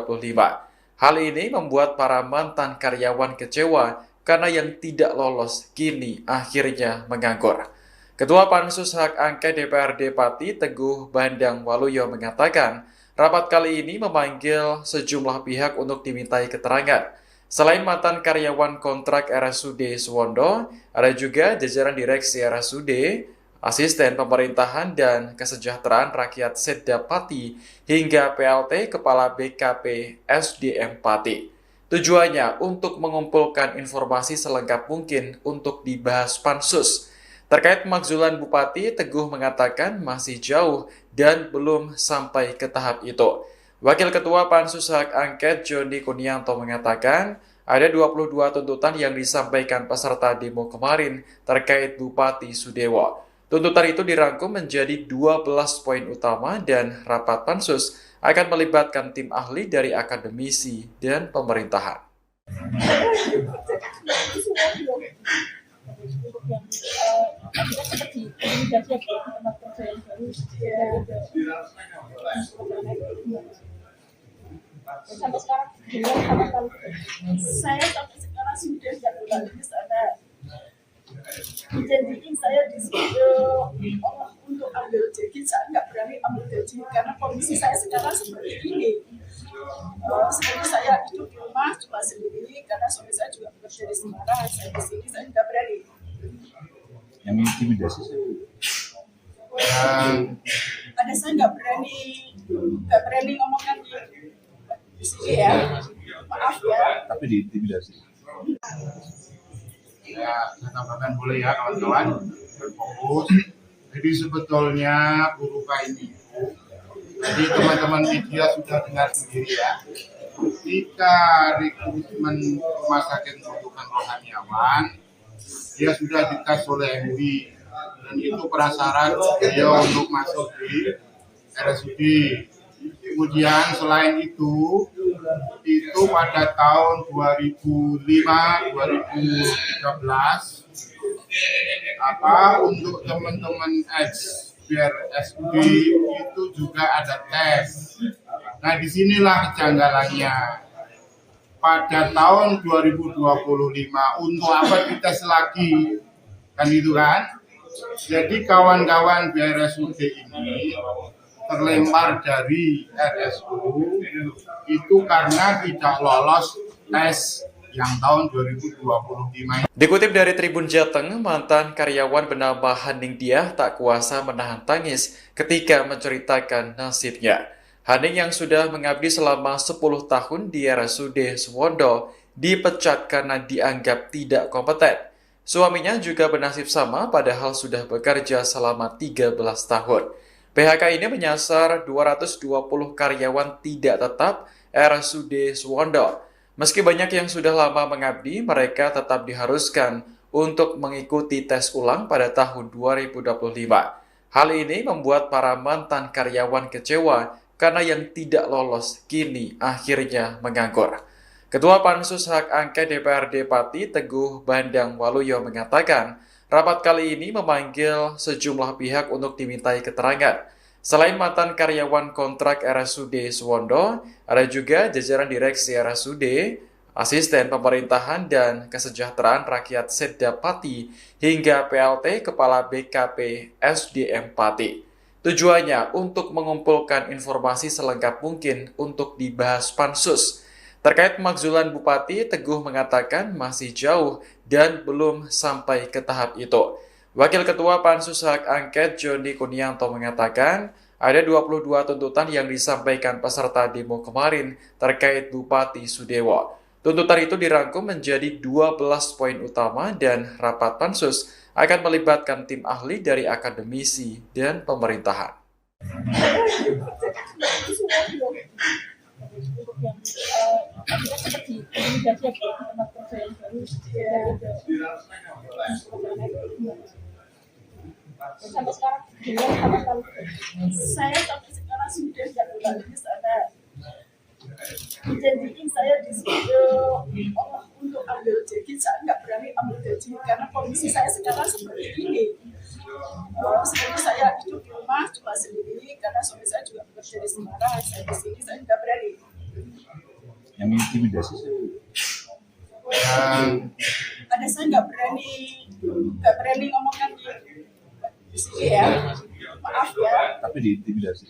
Hal ini membuat para mantan karyawan kecewa karena yang tidak lolos kini akhirnya menganggur. Ketua Pansus Hak Angket DPRD Pati Teguh Bandang Waluyo mengatakan, rapat kali ini memanggil sejumlah pihak untuk dimintai keterangan. Selain mantan karyawan kontrak RSUD Suwondo, ada juga jajaran direksi RSUD, asisten pemerintahan dan kesejahteraan rakyat Setda Pati, hingga PLT Kepala BKP SDM Pati. Tujuannya untuk mengumpulkan informasi selengkap mungkin untuk dibahas pansus. Terkait pemakzulan Bupati, Teguh mengatakan masih jauh dan belum sampai ke tahap itu. Wakil Ketua Pansus Hak Angket Joni Kunianto mengatakan ada 22 tuntutan yang disampaikan peserta demo kemarin terkait Bupati Sudewo. Tuntutan itu dirangkum menjadi 12 poin utama dan rapat pansus akan melibatkan tim ahli dari akademisi dan pemerintahan. Untuk yang kita seperti komunikasi di tempat kerja yang baru sampai sekarang dengan sama sekali Saya sampai sekarang sudah tidak kembali di sana. Dijanjiin saya di situ Allah untuk ambil jadi, saya nggak berani ambil jadi karena kondisi saya sekarang seperti ini. Seperti saya hidup di rumah cuma sendiri karena suami saya juga bekerja di Semarang. Saya di sini saya nggak berani. Yang intimidasi saya. Ada saya nggak berani ngomongkan di sini ya. Maaf ya. Tapi diintimidasi. Ya, saya tambahkan boleh ya kawan-kawan, berfokus. Jadi sebetulnya guru ini, jadi teman-teman media sudah dengar sendiri ya, ketika rekrutmen rumah sakit rujukan rohaniawan, dia sudah dites oleh MUI, dan itu prasyarat beliau untuk masuk di RSUD. Kemudian selain itu pada tahun 2005-2013 untuk teman-teman biar SUD itu juga ada tes. Nah, disinilah kejanggalannya. Pada tahun 2025 untuk apa dites lagi? Kan itu kan? Jadi kawan-kawan BRSUD ini terlempar dari RSU itu karena tidak lolos tes yang tahun 2025. Dikutip dari Tribun Jateng, mantan karyawan bernama Haning Diah tak kuasa menahan tangis ketika menceritakan nasibnya. Haning yang sudah mengabdi selama 10 tahun di RSUD Suwondo dipecat karena dianggap tidak kompeten. Suaminya juga bernasib sama padahal sudah bekerja selama 13 tahun. PHK ini menyasar 220 karyawan tidak tetap RSUD Suwondo. Meski banyak yang sudah lama mengabdi, mereka tetap diharuskan untuk mengikuti tes ulang pada tahun 2025. Hal ini membuat para mantan karyawan kecewa karena yang tidak lolos kini akhirnya menganggur. Ketua Pansus Hak Angket DPRD Pati Teguh Bandang Waluyo mengatakan, rapat kali ini memanggil sejumlah pihak untuk dimintai keterangan. Selain mantan karyawan kontrak RSUD Suwondo, ada juga jajaran direksi RSUD, asisten pemerintahan dan kesejahteraan rakyat Setda Pati, hingga PLT Kepala BKP SDM Pati. Tujuannya untuk mengumpulkan informasi selengkap mungkin untuk dibahas Pansus. Terkait pemakzulan Bupati, Teguh mengatakan masih jauh dan belum sampai ke tahap itu. Wakil Ketua Pansus Hak Angket Joni Kunianto mengatakan ada 22 tuntutan yang disampaikan peserta demo kemarin terkait Bupati Sudewo. Tuntutan itu dirangkum menjadi 12 poin utama dan rapat Pansus akan melibatkan tim ahli dari akademisi dan pemerintahan. Untuk yang kita cepat diintimidasi ya di tempat kerja yang baru sampai sekarang belum sama sekali. Saya sampai sekarang sudah tidak kembali ke sana. Janjiin saya di situ untuk ambil gaji, saya nggak berani ambil gaji karena kondisi saya sekarang seperti ini. Seperti saya hidup di rumah cuma sendiri karena suami saya juga bekerja di Semarang, saya di sini saya nggak berani. Yang intimidasi saya. Ada saya nggak berani ngomongkan di sini ya. Maaf ya. Tapi diintimidasi.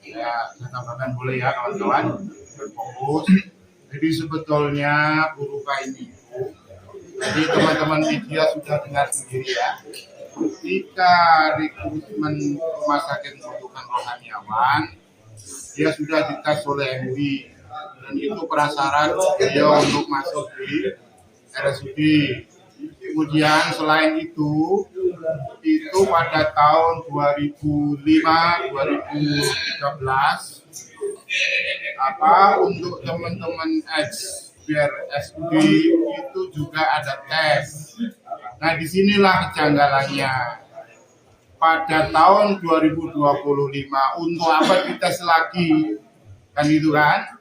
Ya, saya tambahkan boleh ya kawan-kawan, berfokus. Jadi sebetulnya Buruka ini, jadi teman-teman media sudah dengar sendiri ya, ketika rekrutmen rumah sakit membutuhkan rohaniawan, dia sudah dites oleh MUI, dan itu prasyarat beliau untuk masuk di RSUD. Kemudian selain itu pada tahun 2005-2013 untuk teman-teman RSUD itu juga ada tes. Nah, disinilah kejanggalannya. Pada tahun 2025 untuk apa dites lagi? Kan itu kan?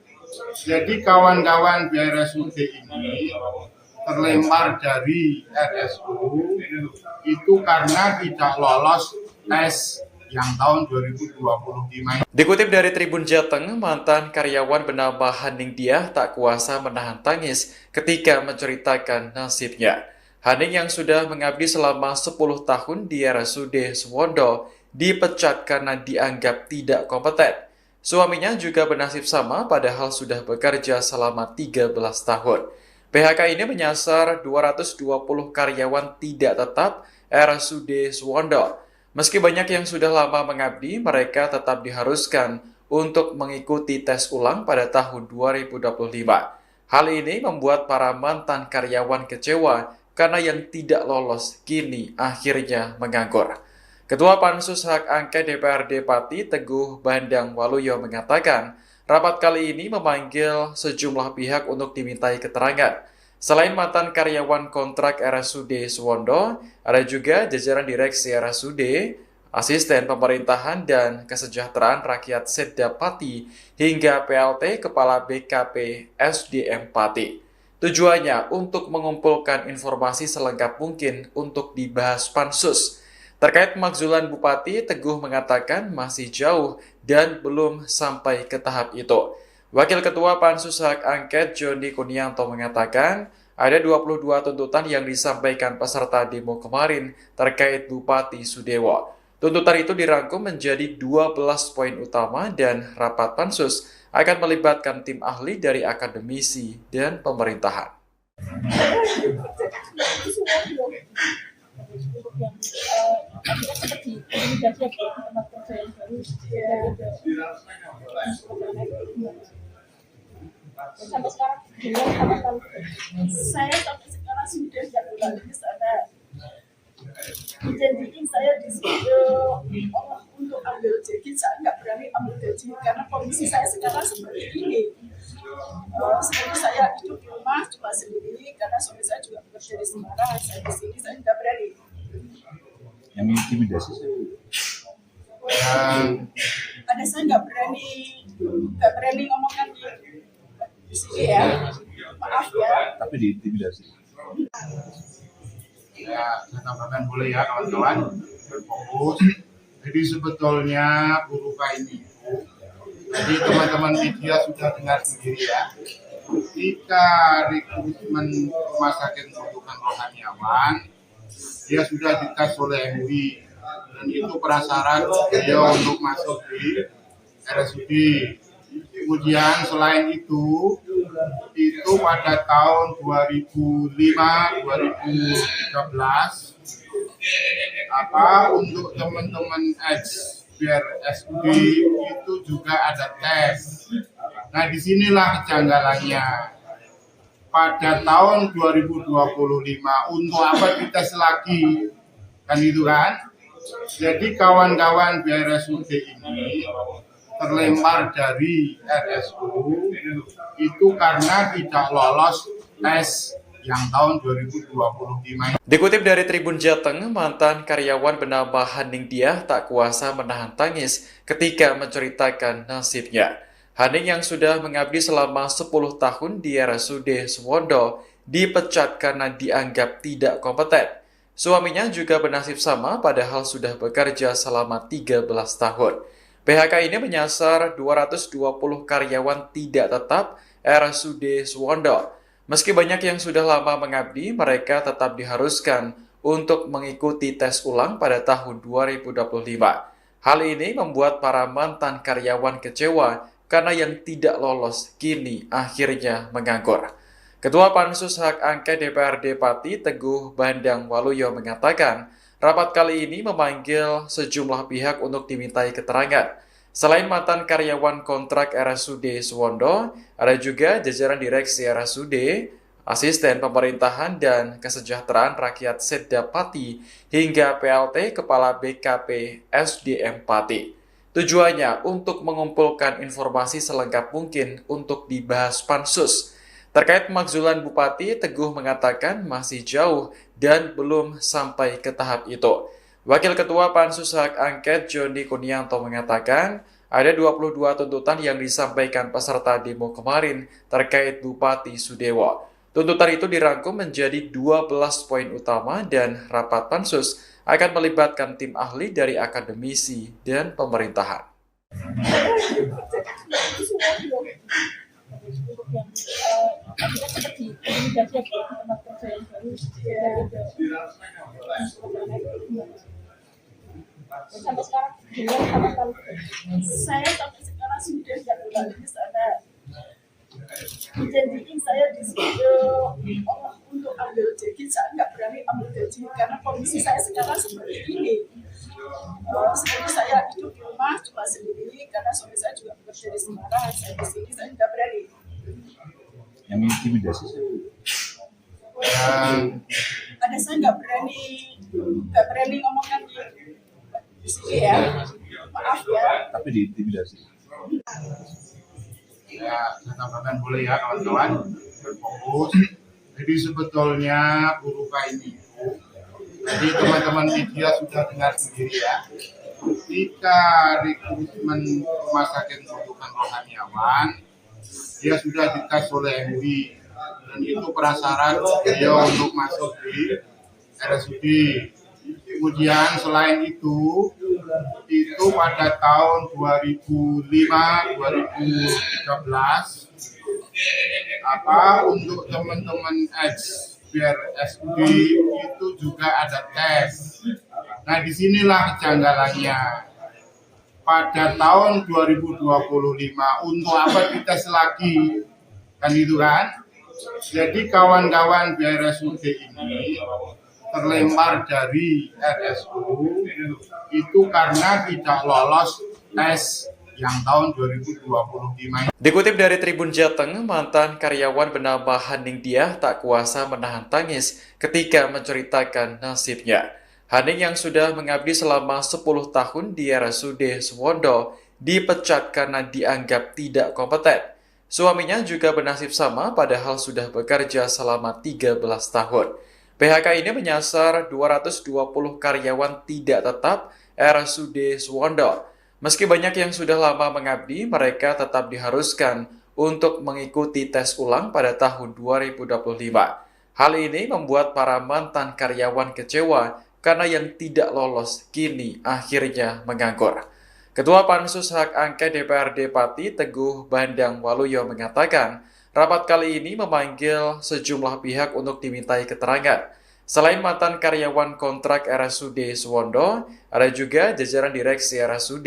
Jadi kawan-kawan RSUD ini terlempar dari RSU itu karena tidak lolos tes yang tahun 2025. Dikutip dari Tribun Jateng, mantan karyawan bernama Haning Diah tak kuasa menahan tangis ketika menceritakan nasibnya. Haning yang sudah mengabdi selama 10 tahun di RSUD Suwondo dipecat karena dianggap tidak kompeten. Suaminya juga bernasib sama padahal sudah bekerja selama 13 tahun. PHK ini menyasar 220 karyawan tidak tetap RSUD Suwondo. Meski banyak yang sudah lama mengabdi, mereka tetap diharuskan untuk mengikuti tes ulang pada tahun 2025. Hal ini membuat para mantan karyawan kecewa karena yang tidak lolos kini akhirnya menganggur. Ketua Pansus Hak Angket DPRD Pati Teguh Bandang Waluyo mengatakan, rapat kali ini memanggil sejumlah pihak untuk dimintai keterangan. Selain mantan karyawan kontrak RSUD Suwondo, ada juga jajaran direksi RSUD, asisten pemerintahan dan kesejahteraan rakyat Setda Pati, hingga PLT Kepala BKP SDM Pati. Tujuannya untuk mengumpulkan informasi selengkap mungkin untuk dibahas Pansus. Terkait pemakzulan Bupati, Teguh mengatakan masih jauh dan belum sampai ke tahap itu. Wakil Ketua Pansus Hak Angket Joni Kunianto mengatakan ada 22 tuntutan yang disampaikan peserta demo kemarin terkait Bupati Sudewo. Tuntutan itu dirangkum menjadi 12 poin utama dan rapat Pansus akan melibatkan tim ahli dari akademisi dan pemerintahan. Untuk yang kita cepat diintimidasi ya di tempat kerja yang baru sampai sekarang belum sama sekali. Saya sampai sekarang sudah tidak kembali ke sana. Janjiin saya di situ untuk ambil gaji, saya nggak berani ambil gaji karena kondisi saya sekarang seperti ini. Seperti saya hidup di rumah cuma sendiri karena suami saya juga bekerja di Semarang, saya di sini saya nggak berani. Yang intimidasi saya. Ada saya nggak berani ngomongkan di sini ya. Maaf ya. Tapi diintimidasi. Ya, saya tambahkan boleh ya kawan-kawan, berfokus. Jadi sebetulnya guru ini, jadi teman-teman media sudah dengar sendiri ya, ketika rekrutmen rumah sakit rujukan rohaniawan, dia sudah dites oleh MUI dan itu prasyarat beliau untuk masuk di RSUD. Kemudian selain itu pada tahun 2005-2013 untuk teman-teman RSUD itu juga ada tes. Nah, disinilah kejanggalannya. Pada tahun 2025 untuk apa dites lagi? Kan itu kan? Jadi kawan-kawan RSUD ini terlempar dari RSU itu karena tidak lolos tes yang tahun 2025. Dikutip dari Tribun Jateng, mantan karyawan bernama Haning Diah tak kuasa menahan tangis ketika menceritakan nasibnya. Haning yang sudah mengabdi selama 10 tahun di RSUD Suwondo dipecat karena dianggap tidak kompeten. Suaminya juga bernasib sama padahal sudah bekerja selama 13 tahun. PHK ini menyasar 220 karyawan tidak tetap RSUD Suwondo. Meski banyak yang sudah lama mengabdi, mereka tetap diharuskan untuk mengikuti tes ulang pada tahun 2025. Hal ini membuat para mantan karyawan kecewa karena yang tidak lolos kini akhirnya menganggur. Ketua Pansus Hak Angket DPRD Pati Teguh Bandang Waluyo mengatakan, rapat kali ini memanggil sejumlah pihak untuk dimintai keterangan. Selain mantan karyawan kontrak RSUD Suwondo, ada juga jajaran direksi RSUD, asisten pemerintahan dan kesejahteraan rakyat Setda Pati, hingga PLT Kepala BKP SDM Pati. Tujuannya untuk mengumpulkan informasi selengkap mungkin untuk dibahas Pansus. Terkait pemakzulan Bupati, Teguh mengatakan masih jauh dan belum sampai ke tahap itu. Wakil Ketua Pansus Hak Angket Joni Kunianto mengatakan ada 22 tuntutan yang disampaikan peserta demo kemarin terkait Bupati Sudewo. Tuntutan itu dirangkum menjadi 12 poin utama dan rapat Pansus akan melibatkan tim ahli dari akademisi dan pemerintahan. Untuk yang kita seperti komunikasi di tempat kerja yang baru sampai sekarang dengan sama sekali Saya sampai sekarang sudah tidak kembali ke sana. Dijanjiin saya di situ Allah untuk ambil gaji, saya nggak berani ambil gaji karena kondisi saya sekarang seperti ini. Seperti saya hidup di rumah cuma sendiri karena suami saya juga bekerja di Semarang. Saya di sini saya nggak berani. Yang intimidasi saya. Ada saya nggak berani ngomongkan di sini ya. Maaf ya. Tapi diintimidasi. Ya, saya tambahkan boleh ya kawan-kawan, berfokus. Jadi sebetulnya guru ini, jadi teman-teman media sudah dengar sendiri ya, ketika rekrutmen rumah sakit rujukan rohaniawan, dia sudah dites oleh MUI dan itu prasyarat beliau untuk masuk di RSUD. Kemudian selain itu pada tahun 2005-2013 untuk teman-teman RSUD itu juga ada tes. Nah, disinilah kejanggalannya. Pada tahun 2025 untuk apa dites lagi? Kan itu kan? Jadi kawan-kawan RSUD ini terlempar dari RSU itu karena tidak lolos tes yang tahun 2025. Dikutip dari Tribun Jateng, mantan karyawan bernama Haning Diah tak kuasa menahan tangis ketika menceritakan nasibnya. Haning yang sudah mengabdi selama 10 tahun di RSUD Suwondo dipecat karena dianggap tidak kompeten. Suaminya juga bernasib sama padahal sudah bekerja selama 13 tahun. PHK ini menyasar 220 karyawan tidak tetap RSUD Suwondo. Meski banyak yang sudah lama mengabdi, mereka tetap diharuskan untuk mengikuti tes ulang pada tahun 2025. Hal ini membuat para mantan karyawan kecewa karena yang tidak lolos kini akhirnya menganggur. Ketua Pansus Hak Angket DPRD Pati Teguh Bandang Waluyo mengatakan, rapat kali ini memanggil sejumlah pihak untuk dimintai keterangan. Selain mantan karyawan kontrak RSUD Suwondo, ada juga jajaran direksi RSUD,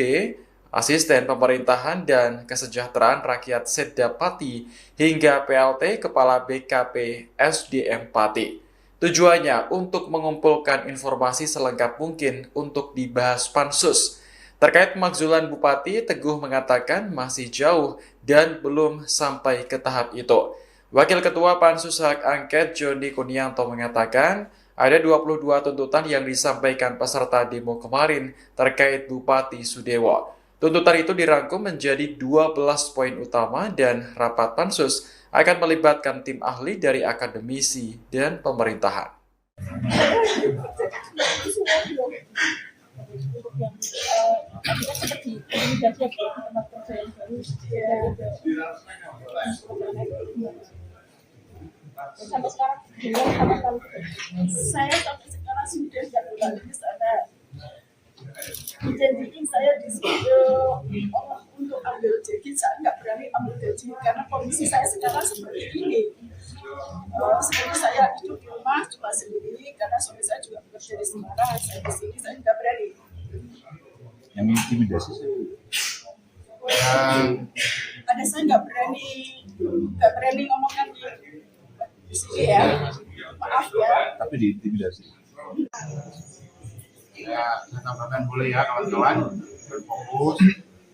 asisten pemerintahan dan kesejahteraan rakyat Setda Pati, hingga PLT Kepala BKP SDM Pati. Tujuannya untuk mengumpulkan informasi selengkap mungkin untuk dibahas Pansus. Terkait pemakzulan Bupati, Teguh mengatakan masih jauh dan belum sampai ke tahap itu. Wakil Ketua Pansus Hak Angket Joni Kunianto mengatakan, ada 22 tuntutan yang disampaikan peserta demo kemarin terkait Bupati Sudewo. Tuntutan itu dirangkum menjadi 12 poin utama dan rapat Pansus akan melibatkan tim ahli dari akademisi dan pemerintahan. Untuk yang seperti komunikasi tempat kerja yang baru sampai sekarang belum sama sekali. Saya sampai sekarang sudah tidak kembali ke sana. Dijanjiin saya disuruh untuk ambil gaji, saya nggak berani ambil gaji karena kondisi saya sekarang seperti ini. Seperti saya hidup di rumah cuma sendiri karena suami saya juga bekerja di Semarang, saya di sini saya nggak berani. Yang intimidasi saya. Ada saya nggak berani ngomongkan di sini ya. Maaf ya. Tapi diintimidasi. Ya, saya tambahkan boleh ya kawan-kawan, berfokus.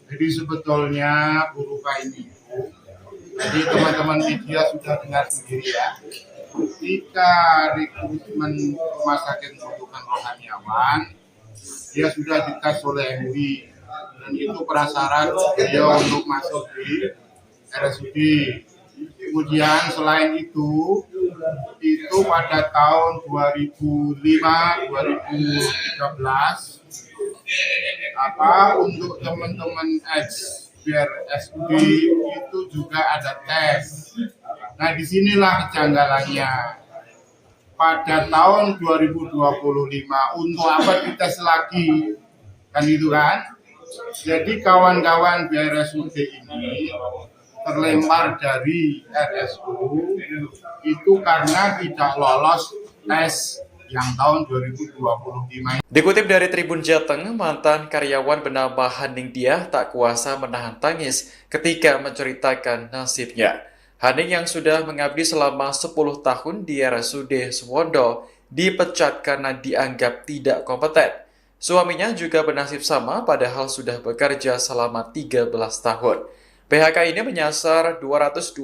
Jadi sebetulnya Buruka ini, jadi teman-teman media sudah dengar sendiri ya, ketika rekrutmen Rumah Sakit Rujukan Rohaniawan, dia sudah dites oleh MUI, dan itu prasyarat beliau untuk masuk di RSUD. Kemudian selain itu pada tahun 2005-2013 untuk teman-teman RSUD itu juga ada tes. Nah, disinilah kejanggalannya. Pada tahun 2025 untuk apa dites lagi? Kan itu kan? Jadi kawan-kawan RSUD ini terlempar dari RSU itu karena tidak lolos tes yang tahun 2025. Dikutip dari Tribun Jateng, mantan karyawan bernama Haning Diah tak kuasa menahan tangis ketika menceritakan nasibnya. Haning yang sudah mengabdi selama 10 tahun di RSUD Suwondo dipecat karena dianggap tidak kompeten. Suaminya juga bernasib sama padahal sudah bekerja selama 13 tahun. PHK ini menyasar 220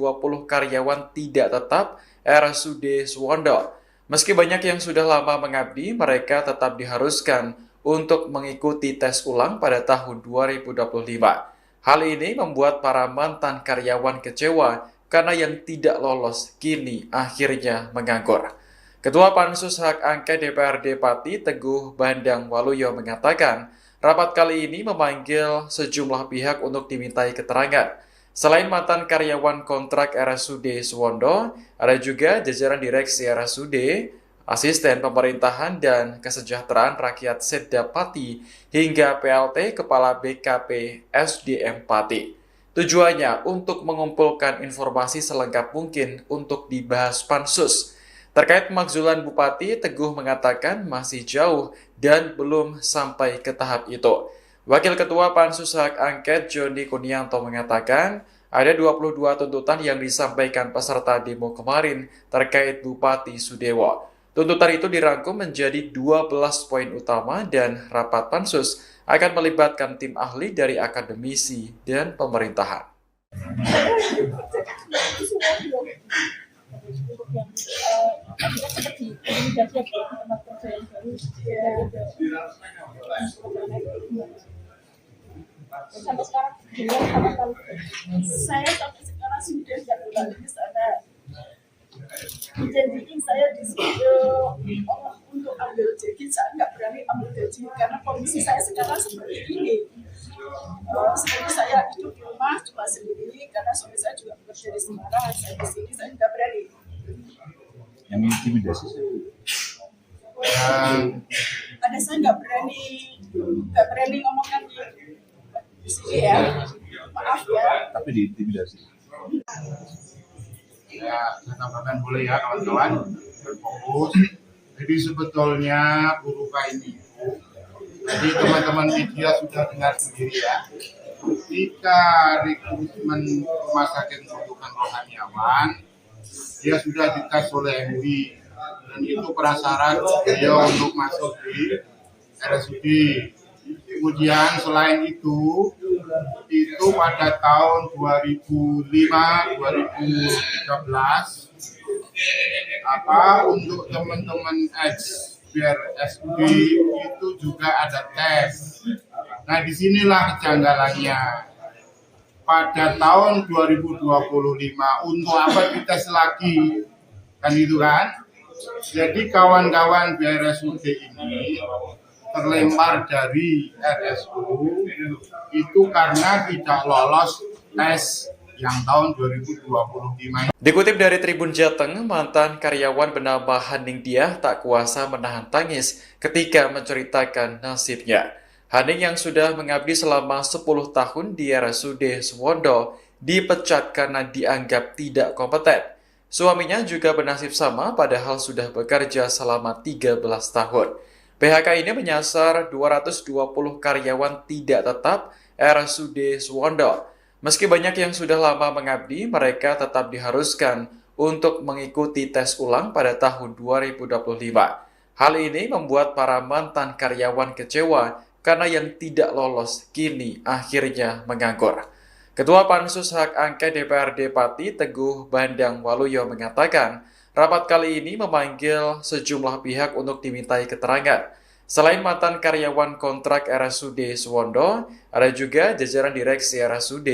karyawan tidak tetap RSUD Suwondo. Meski banyak yang sudah lama mengabdi, mereka tetap diharuskan untuk mengikuti tes ulang pada tahun 2025. Hal ini membuat para mantan karyawan kecewa karena yang tidak lolos kini akhirnya menganggur. Ketua Pansus Hak Angket DPRD Pati Teguh Bandang Waluyo mengatakan, rapat kali ini memanggil sejumlah pihak untuk dimintai keterangan. Selain mantan karyawan kontrak RSUD Suwondo, ada juga jajaran direksi RSUD, asisten pemerintahan dan kesejahteraan rakyat Setda Pati, hingga PLT Kepala BKP SDM Pati. Tujuannya untuk mengumpulkan informasi selengkap mungkin untuk dibahas Pansus. Terkait pemakzulan Bupati, Teguh mengatakan masih jauh dan belum sampai ke tahap itu. Wakil Ketua Pansus Hak Angket Joni Kunianto mengatakan, ada 22 tuntutan yang disampaikan peserta demo kemarin terkait Bupati Sudewo. Tuntutan itu dirangkum menjadi 12 poin utama dan rapat Pansus akan melibatkan tim ahli dari akademisi dan pemerintahan. Untuk yang seperti komunikasi tempat kerja yang baru sampai sekarang belum sama sekali. Saya sampai sekarang sudah tidak kembali ke sana. Dijanjiin saya disuruh untuk ambil gaji, saya nggak berani ambil gaji karena kondisi saya sekarang seperti ini. Seperti saya hidup di rumah cuma sendiri karena suami saya juga bekerja di Semarang, saya di sini saya nggak berani. Yang intimidasi saya. saya nggak berani ngomongkan di sini ya. Maaf ya. Tapi diintimidasi. Ya, saya tambahkan boleh ya kawan-kawan, berfokus. Jadi sebetulnya guru ini, jadi teman-teman media sudah dengar sendiri ya, ketika rekrutmen rumah sakit rujukan rohaniawan, dia sudah dites oleh MUI, dan itu prasyarat beliau untuk masuk di RSUD. Kemudian selain itu pada tahun 2005-2013 untuk teman-teman biar SUD itu juga ada tes. Nah, disinilah kejanggalannya. Pada tahun 2025 untuk apa dites lagi? Kan itu kan? Jadi kawan-kawan BRSUD ini terlempar dari RSU itu karena tidak lolos tes yang tahun 2025. Dikutip dari Tribun Jateng, mantan karyawan bernama Haning Diah tak kuasa menahan tangis ketika menceritakan nasibnya. Haning yang sudah mengabdi selama 10 tahun di RSUD Suwondo dipecat karena dianggap tidak kompeten. Suaminya juga bernasib sama padahal sudah bekerja selama 13 tahun. PHK ini menyasar 220 karyawan tidak tetap RSUD Suwondo. Meski banyak yang sudah lama mengabdi, mereka tetap diharuskan untuk mengikuti tes ulang pada tahun 2025. Hal ini membuat para mantan karyawan kecewa karena yang tidak lolos kini akhirnya menganggur. Ketua Pansus Hak Angket DPRD Pati Teguh Bandang Waluyo mengatakan, rapat kali ini memanggil sejumlah pihak untuk dimintai keterangan. Selain mantan karyawan kontrak RSUD Suwondo, ada juga jajaran direksi RSUD,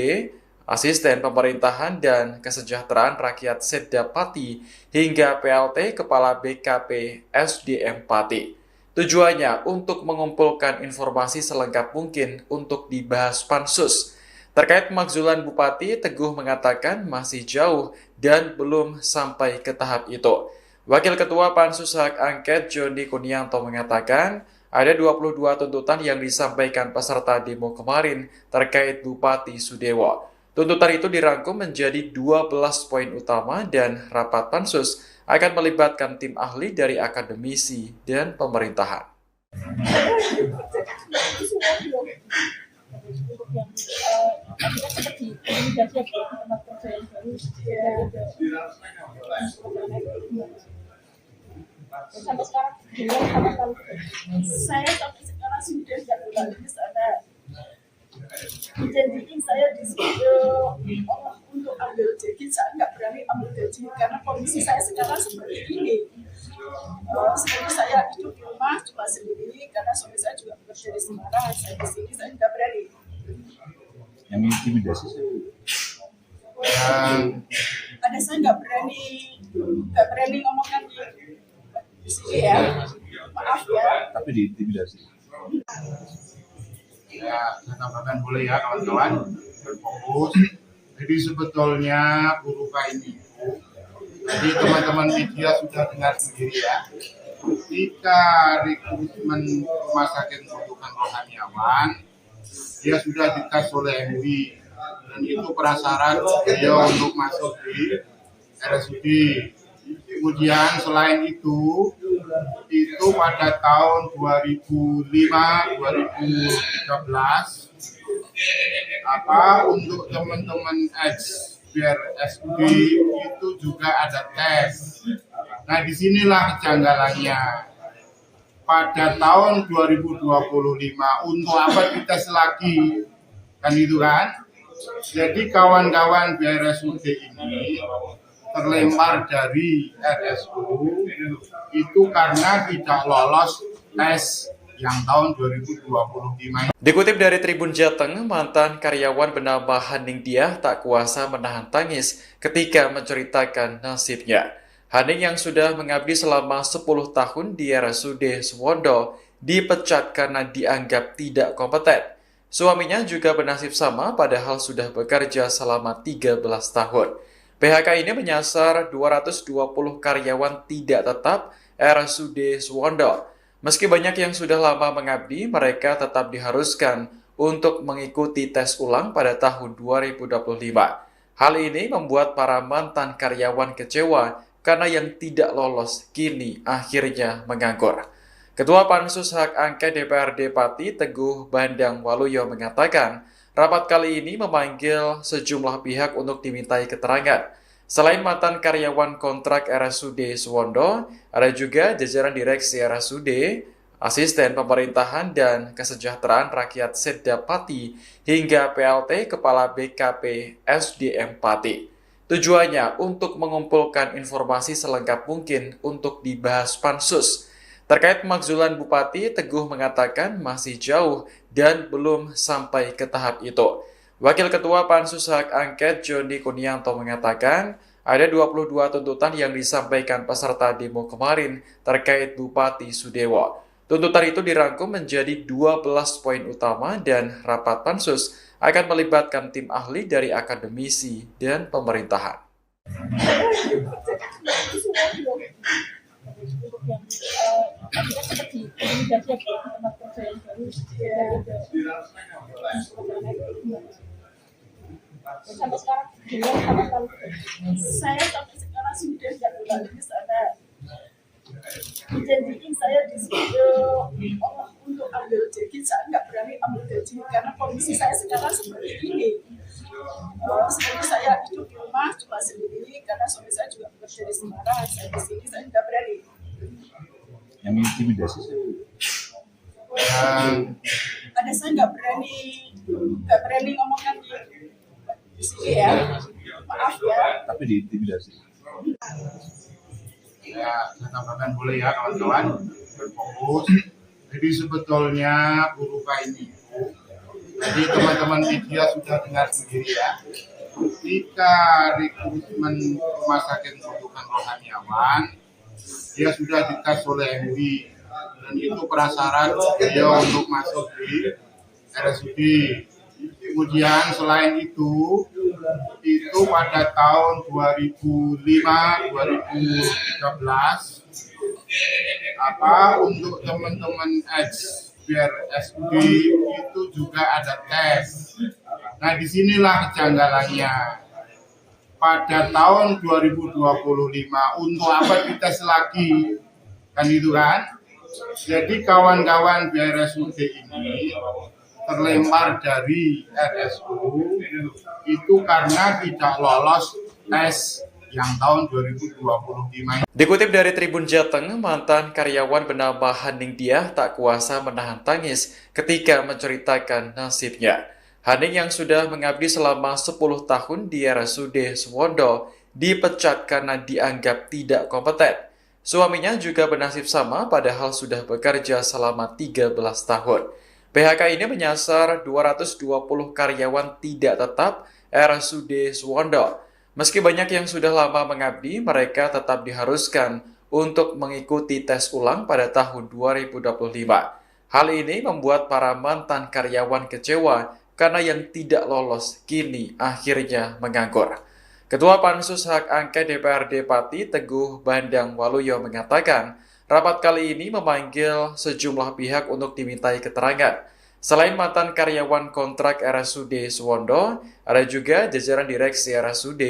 asisten pemerintahan dan kesejahteraan rakyat Setda Pati, hingga PLT Kepala BKP SDM Pati. Tujuannya untuk mengumpulkan informasi selengkap mungkin untuk dibahas Pansus. Terkait pemakzulan Bupati, Teguh mengatakan masih jauh dan belum sampai ke tahap itu. Wakil Ketua Pansus Hak Angket Joni Kunianto mengatakan ada 22 tuntutan yang disampaikan peserta demo kemarin terkait Bupati Sudewo. Tuntutan itu dirangkum menjadi 12 poin utama dan rapat Pansus akan melibatkan tim ahli dari akademisi dan pemerintahan. Untuk yang kita seperti intimidasi di tempat kerja yang baru sampai sekarang belum sama sekali. Saya sampai sekarang sudah tidak lagi di sana. Janjiin saya di situ Allah untuk ambil gaji, saya nggak berani ambil gaji karena kondisi saya sekarang seperti ini. Sebenarnya saya hidup di rumah cuma sendiri karena suami saya juga bekerja di Semarang. Saya di sini saya nggak berani. Yang intimidasi Ada saya nggak berani ngomongkan di sini ya. Maaf ya. tapi diintimidasi. Ya, saya tambahkan boleh ya kawan-kawan, berfokus. Jadi sebetulnya guru ini, jadi teman-teman media sudah dengar sendiri ya, ketika rekrutmen rumah sakit rujukan rohaniawan, dia sudah dites oleh MUI, dan itu prasyarat beliau untuk masuk di RSUD. Kemudian selain itu pada tahun 2005-2013 untuk teman-teman biar SUD itu juga ada tes. Nah, disinilah kejanggalannya. Pada tahun 2025 untuk apa dites lagi? Kan itu kan? Jadi kawan-kawan BRSUD ini terlempar dari RSU itu karena tidak lolos tes yang tahun 2025. Dikutip dari Tribun Jateng, mantan karyawan bernama Haning Diah tak kuasa menahan tangis ketika menceritakan nasibnya. Haning yang sudah mengabdi selama 10 tahun di RSUD Suwondo dipecat karena dianggap tidak kompeten. Suaminya juga bernasib sama padahal sudah bekerja selama 13 tahun. PHK ini menyasar 220 karyawan tidak tetap RSUD Suwondo. Meski banyak yang sudah lama mengabdi, mereka tetap diharuskan untuk mengikuti tes ulang pada tahun 2025. Hal ini membuat para mantan karyawan kecewa karena yang tidak lolos kini akhirnya menganggur. Ketua Pansus Hak Angket DPRD Pati Teguh Bandang Waluyo mengatakan, rapat kali ini memanggil sejumlah pihak untuk dimintai keterangan. Selain mantan karyawan kontrak RSUD Suwondo, ada juga jajaran direksi RSUD, asisten pemerintahan dan kesejahteraan rakyat Setda Pati, hingga PLT Kepala BKP SDM Pati. Tujuannya untuk mengumpulkan informasi selengkap mungkin untuk dibahas pansus. Terkait pemakzulan Bupati, Teguh mengatakan masih jauh dan belum sampai ke tahap itu. Wakil Ketua Pansus Hak Angket Joni Kunianto mengatakan ada 22 tuntutan yang disampaikan peserta demo kemarin terkait Bupati Sudewo. Tuntutan itu dirangkum menjadi 12 poin utama dan rapat pansus akan melibatkan tim ahli dari akademisi dan pemerintahan. Untuk yang tadi kan seperti komunikasi ya di tempat kerja yang baru sampai sekarang belum sama sekali. Saya sampai sekarang sudah tidak kembali ke sana. Dijanjiin saya disuruh untuk ambil gaji, saya nggak berani ambil gaji karena kondisi saya sekarang seperti ini. Seperti saya hidup di rumah cuma sendiri karena suami saya juga bekerja di Semarang. Saya di sini saya nggak berani. Yang intimidasi saya. Ada saya nggak berani ngomongkan di sini ya. Maaf ya. Tapi diintimidasi. Ya, saya tambahkan boleh ya kawan-kawan, berfokus. Jadi sebetulnya Buruka ini, jadi teman-teman media sudah dengar sendiri ya, ketika rekrutmen rumah sakit rujukan rohaniawan, dia sudah dites oleh MUI, dan itu prasyarat dia untuk masuk di RSUD. Kemudian selain itu pada tahun 2005-2013 untuk teman-teman ex-BRSUD itu juga ada tes. Nah, disinilah kejanggalannya. Pada tahun 2025 untuk apa dites lagi? Kan itu kan? Jadi kawan-kawan BRSUD ini terlempar dari RSU itu karena tidak lolos tes yang tahun 2025. Dikutip dari Tribun Jateng, mantan karyawan bernama Haning Diah tak kuasa menahan tangis ketika menceritakan nasibnya. Haning yang sudah mengabdi selama 10 tahun di RSUD Suwondo dipecat karena dianggap tidak kompeten. Suaminya juga bernasib sama padahal sudah bekerja selama 13 tahun. PHK ini menyasar 220 karyawan tidak tetap RSUD Suwondo. Meski banyak yang sudah lama mengabdi, mereka tetap diharuskan untuk mengikuti tes ulang pada tahun 2025. Hal ini membuat para mantan karyawan kecewa karena yang tidak lolos kini akhirnya menganggur. Ketua Pansus Hak Angket DPRD Pati Teguh Bandang Waluyo mengatakan, rapat kali ini memanggil sejumlah pihak untuk dimintai keterangan. Selain mantan karyawan kontrak RSUD Suwondo, ada juga jajaran direksi RSUD,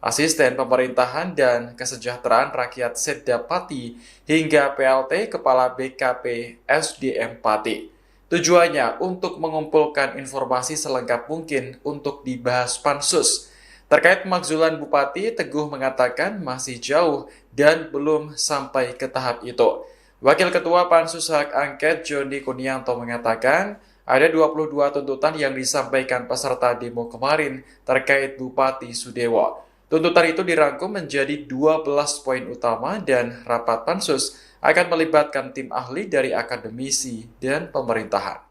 asisten pemerintahan dan kesejahteraan rakyat Setda Pati, hingga PLT Kepala BKP SDM Pati. Tujuannya untuk mengumpulkan informasi selengkap mungkin untuk dibahas pansus. Terkait pemakzulan Bupati, Teguh mengatakan masih jauh dan belum sampai ke tahap itu. Wakil Ketua Pansus Hak Angket Joni Kunianto mengatakan ada 22 tuntutan yang disampaikan peserta demo kemarin terkait Bupati Sudewo. Tuntutan itu dirangkum menjadi 12 poin utama dan rapat pansus akan melibatkan tim ahli dari akademisi dan pemerintahan.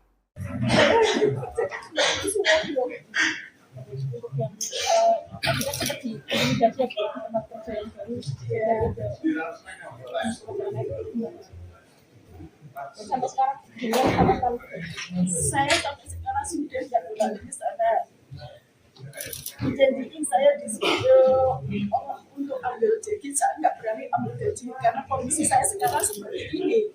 Untuk yang tadi kan seperti komunikasi ya di tempat kerja yang baru sampai sekarang belum sama sekali. Saya sampai sekarang sudah tidak kembali ke sana. Dijanjiin saya disuruh untuk ambil gaji, saya nggak berani ambil gaji karena kondisi saya sekarang seperti ini.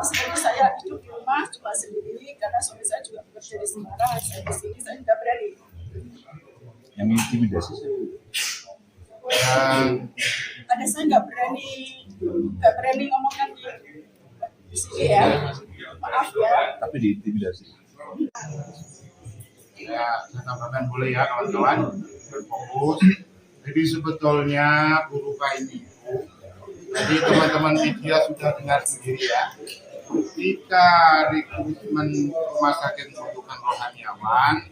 seperti saya hidup di rumah cuma sendiri karena suami saya juga bekerja di Semarang, saya di sini saya nggak berani. Yang intimidasi siapa? Ada saya nggak berani ngomongkan di sini ya, maaf ya. Tapi diintimidasi. Ya, saya tambahkan boleh ya kawan-kawan, berfokus. Jadi sebetulnya Bu Rupa ini, jadi teman-teman media sudah dengar sendiri ya, ketika rekrutmen rumah sakit rujukan rohaniawan,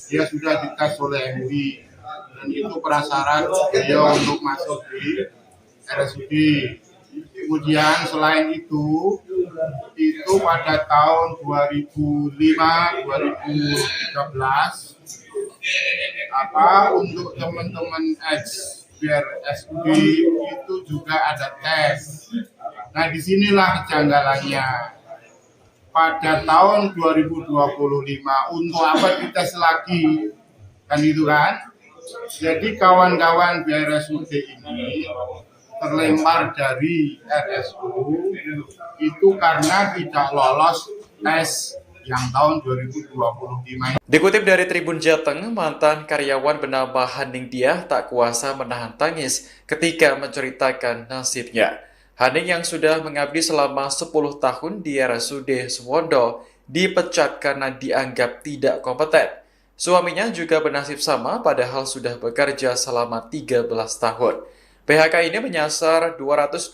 dia sudah dites oleh MUI dan itu prasyarat beliau untuk masuk di RSUD. Kemudian selain itu pada tahun 2005-2013 untuk teman-teman biar SUD itu juga ada tes. Nah disinilah kejanggalannya. Pada tahun 2025 untuk apa dites lagi, kan itu kan? Jadi kawan-kawan BRSUD ini terlempar dari RSU itu karena tidak lolos tes yang tahun 2025. Dikutip dari Tribun Jateng, mantan karyawan bernama Haning Diah tak kuasa menahan tangis ketika menceritakan nasibnya. Haning yang sudah mengabdi selama 10 tahun di RSUD Suwondo dipecat karena dianggap tidak kompeten. Suaminya juga bernasib sama padahal sudah bekerja selama 13 tahun. PHK ini menyasar 220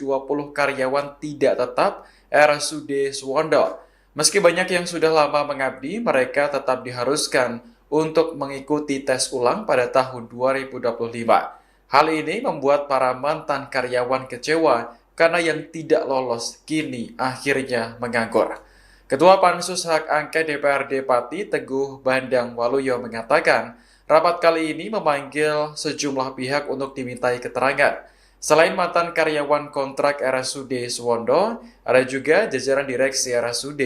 karyawan tidak tetap RSUD Suwondo. Meski banyak yang sudah lama mengabdi, mereka tetap diharuskan untuk mengikuti tes ulang pada tahun 2025. Hal ini membuat para mantan karyawan kecewa karena yang tidak lolos kini akhirnya menganggur. Ketua Pansus Hak Angket DPRD Pati Teguh Bandang Waluyo mengatakan, rapat kali ini memanggil sejumlah pihak untuk dimintai keterangan. Selain mantan karyawan kontrak RSUD Suwondo, ada juga jajaran direksi RSUD,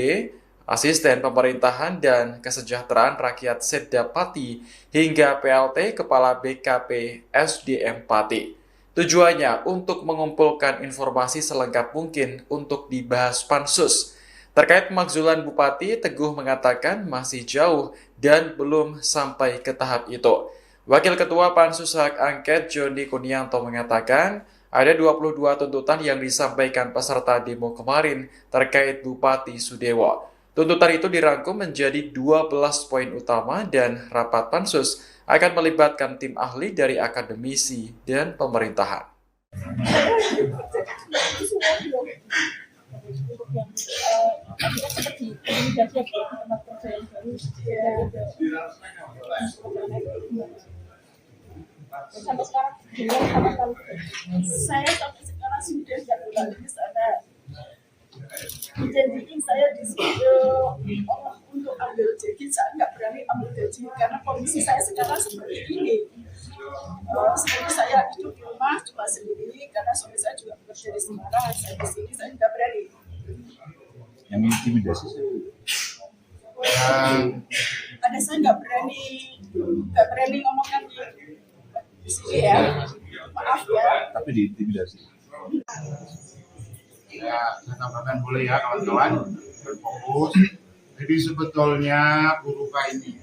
asisten pemerintahan dan kesejahteraan rakyat Setda Pati, hingga PLT Kepala BKP SDM Pati. Tujuannya untuk mengumpulkan informasi selengkap mungkin untuk dibahas Pansus. Terkait pemakzulan Bupati, Teguh mengatakan masih jauh dan belum sampai ke tahap itu. Wakil Ketua Pansus Hak Angket Joni Kunianto mengatakan ada 22 tuntutan yang disampaikan peserta demo kemarin terkait Bupati Sudewo. Tuntutan itu dirangkum menjadi 12 poin utama dan rapat Pansus akan melibatkan tim ahli dari akademisi dan pemerintahan. Untuk yang akhirnya seperti intimidasi di tempat kerja yang baru sampai sekarang belum sama sekali. Saya sampai sekarang sudah tidak lagi di sana. Janjiin saya di situ Allah untuk ambil janji, saya nggak berani ambil janji karena kondisi saya sekarang seperti ini. Seperti saya hidup di rumah cuma sendiri karena suami saya juga bekerja di Semarang, saya di sini saya nggak berani. Yang intimidasi siapa? Ada saya nggak berani ngomongkan di sini ya, maaf ya. Tapi diintimidasi. Ya, saya tambahkan boleh ya kawan-kawan, berfokus. Jadi sebetulnya Bu Rupa ini,